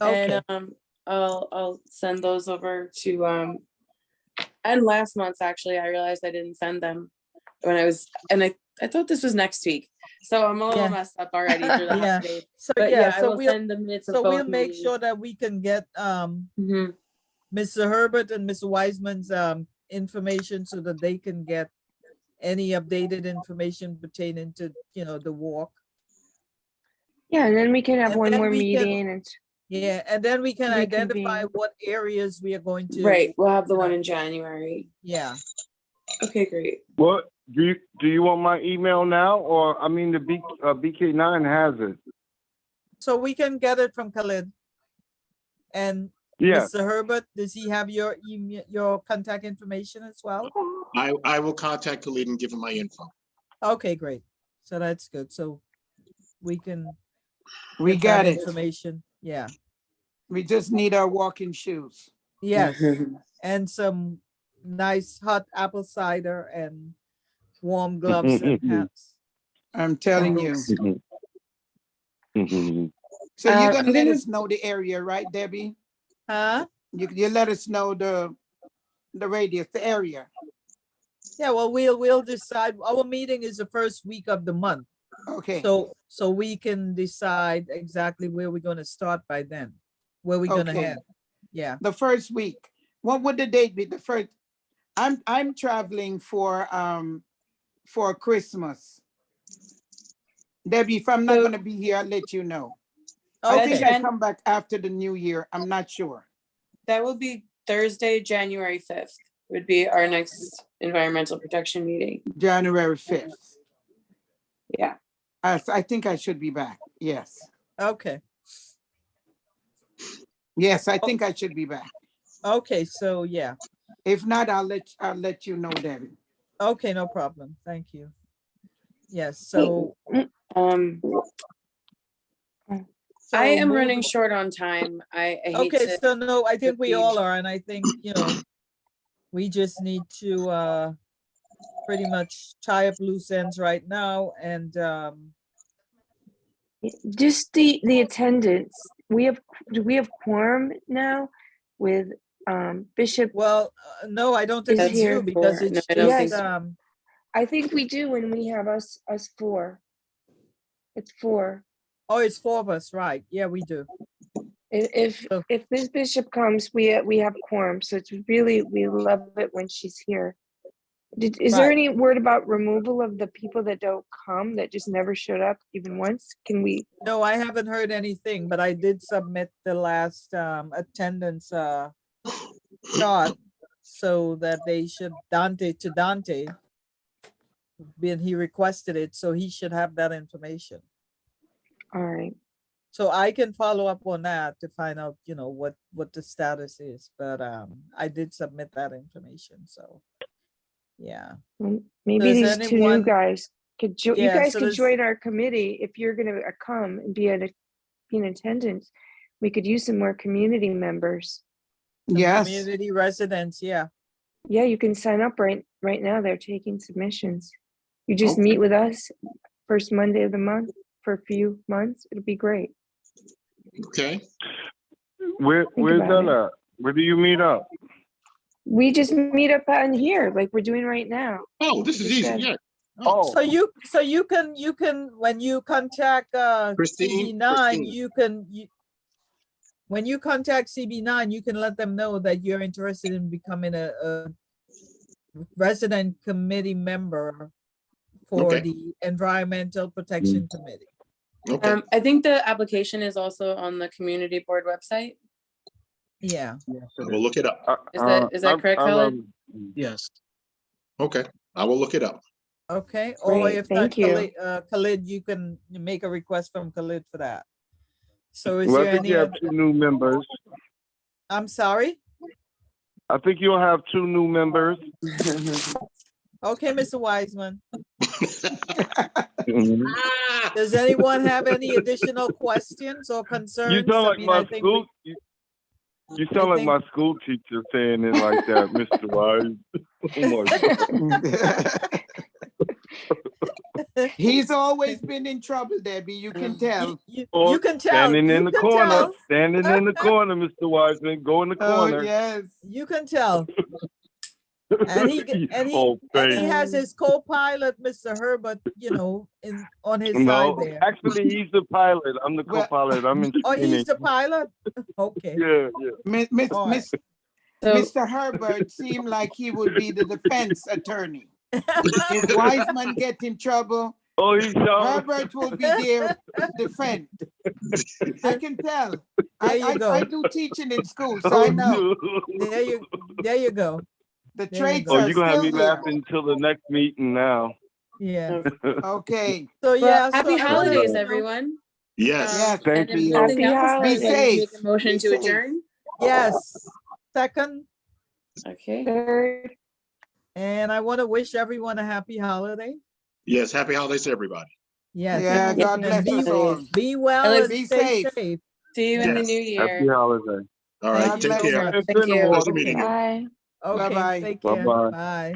Okay. And I'll send those over to and last month's actually I realized I didn't send them when I thought this was next week. So I'm a little Yeah. messed up already through the Yeah. holidays. So But yeah, yeah, I so will we'll send the minutes of so both we'll make meetings. sure that we can get Mhm. Mr. Herbert and Mr. Wiseman's information so that they can get any updated information pertaining to, you know, the walk. yeah, and then we can have And one then more we can- meeting and Yeah, and then we can identify Reconvene. what areas we are going to. Right, we'll have the you one know, in January. Yeah. Okay, great. What do you want my email now, or I mean the BK9 has it? So we can get it from Khalid. And Yes. Mr. Herbert, does he have your email, your contact information as well? I will contact Khalid and give him my info. Okay, great. So that's good. So we can. We get that got it. information. Yeah. We just need our walking shoes. Yes. And some nice hot apple cider and warm gloves and hats. I'm telling you. Mhm. So you're I'm gonna let gonna- us know the area, right, Debbie? Huh? You let us know the radius, the area. Yeah, well, we'll decide. Our meeting is the first week of the month. Okay, So we can decide exactly where we're gonna start by then, where we're gonna Okay. head. Yeah. the first week. What would the date be? The first, I'm traveling for Christmas. Debbie, if I'm not So- gonna be here, I'll let you know. I think Okay. I come back after the new year. I'm not sure. That will be Thursday, January 5th would be our next environmental protection meeting. January 5th. Yeah. I think I should be back. Yes. Okay. Yes, I think I should be back. Okay. So yeah. If not, I'll let you know, Debbie. Okay. No problem. Thank you. Yes. So. Um, so I am move- running short on time. I hate Okay, to, so no, I think we leave. all are, and I think, you know, we just need to pretty much tie up loose ends right now and just the attendance. Do we have quorum now with Bishop? well, no, I don't think Is it's here you because for- it's no, I don't think just so. I think we do when we have us four. It's four. oh, it's 4 of us, right? Yeah, we do. If So- if this bishop comes, we have quorum. So it's really, we love it when she's here. Is there Right. any word about removal of the people that don't come, that just never showed up even once? Can we? No, I haven't heard anything, but I did submit the last attendance chart so that they should Dante. He requested it, so he should have that information. All right. So I can follow up on that to find out, what the status is, but I did submit that information, so. Yeah, Maybe Does these two new anyone- guys could you Yeah, guys so could does- join our committee if you're gonna come and be in attendance. We could use some more community members. some Yes, community residents, yeah. Yeah, you can sign up right now. They're taking submissions. You just Okay. meet with us first Monday of the month for a few months. It'll be great. Okay, Where's about that at? Where do you meet up? We just meet up on here like we're doing right now. oh, this is Just easy, gotta- yeah. Oh, So you can, when you contact Christine, CB9, when you contact CB9, you can let them know that you're interested in becoming a resident committee member for Okay. the Environmental Protection Committee. Okay, I think the application is also on the community board website. Yeah, we'll look it up. Is that correct, Khaled? Yes. Okay, I will look it up. okay, or Great, if not, thank you. Khalid, you can make a request from Khalid for that. So is well, there I think any, you have 2 new members. I'm sorry? I think you'll have 2 new members. Okay, Mr. Wiseman. Mhm. Ah, Does anyone have any additional questions or You concerns? sound I like mean, I my think school. You sound like think- my school teacher saying it like that, Mr. Wise. Oh my God. he's always been in trouble, Debbie, you can tell. You can tell. Standing in you the can corner. tell, Standing in the corner, Mr. Wiseman. Go in the Oh, corner. yes. You can tell. And he Oh, and he thanks. has his co-pilot, Mr. Herbert, on his side No, there. actually, he's the pilot. I'm the Well- co-pilot. I'm in Oh, training. he's the pilot? Okay. Yeah, yeah. All right. So, Mr. Herbert seemed like he would be the defense attorney. If Wiseman get in trouble, Oh, he's young. Herbert will be there to defend. I can tell. There you go. I do teaching in school, so I know. There you go. The There you traits go. Oh, are you're gonna have me still there. laughing until the next meeting now. Yeah. Okay, So yeah. well, happy so I wanna holidays, know- everyone. yes, Yes, thank And if you. nothing Happy else, holidays. I'd like to make Be a motion safe. to Be safe. adjourn. Yes. Second, Okay. Third. and I want to wish everyone a happy holiday. yes, happy holidays to everybody. Yes. yeah, and- God and bless us all. Be well And and be stay safe. safe. See you in the Yes. new Happy year. holiday. All Thank right, you take so care. much. And Thank you. Fenimore, Pleasure meeting you. Bye. Okay, Bye-bye. take care. Bye-bye. Bye.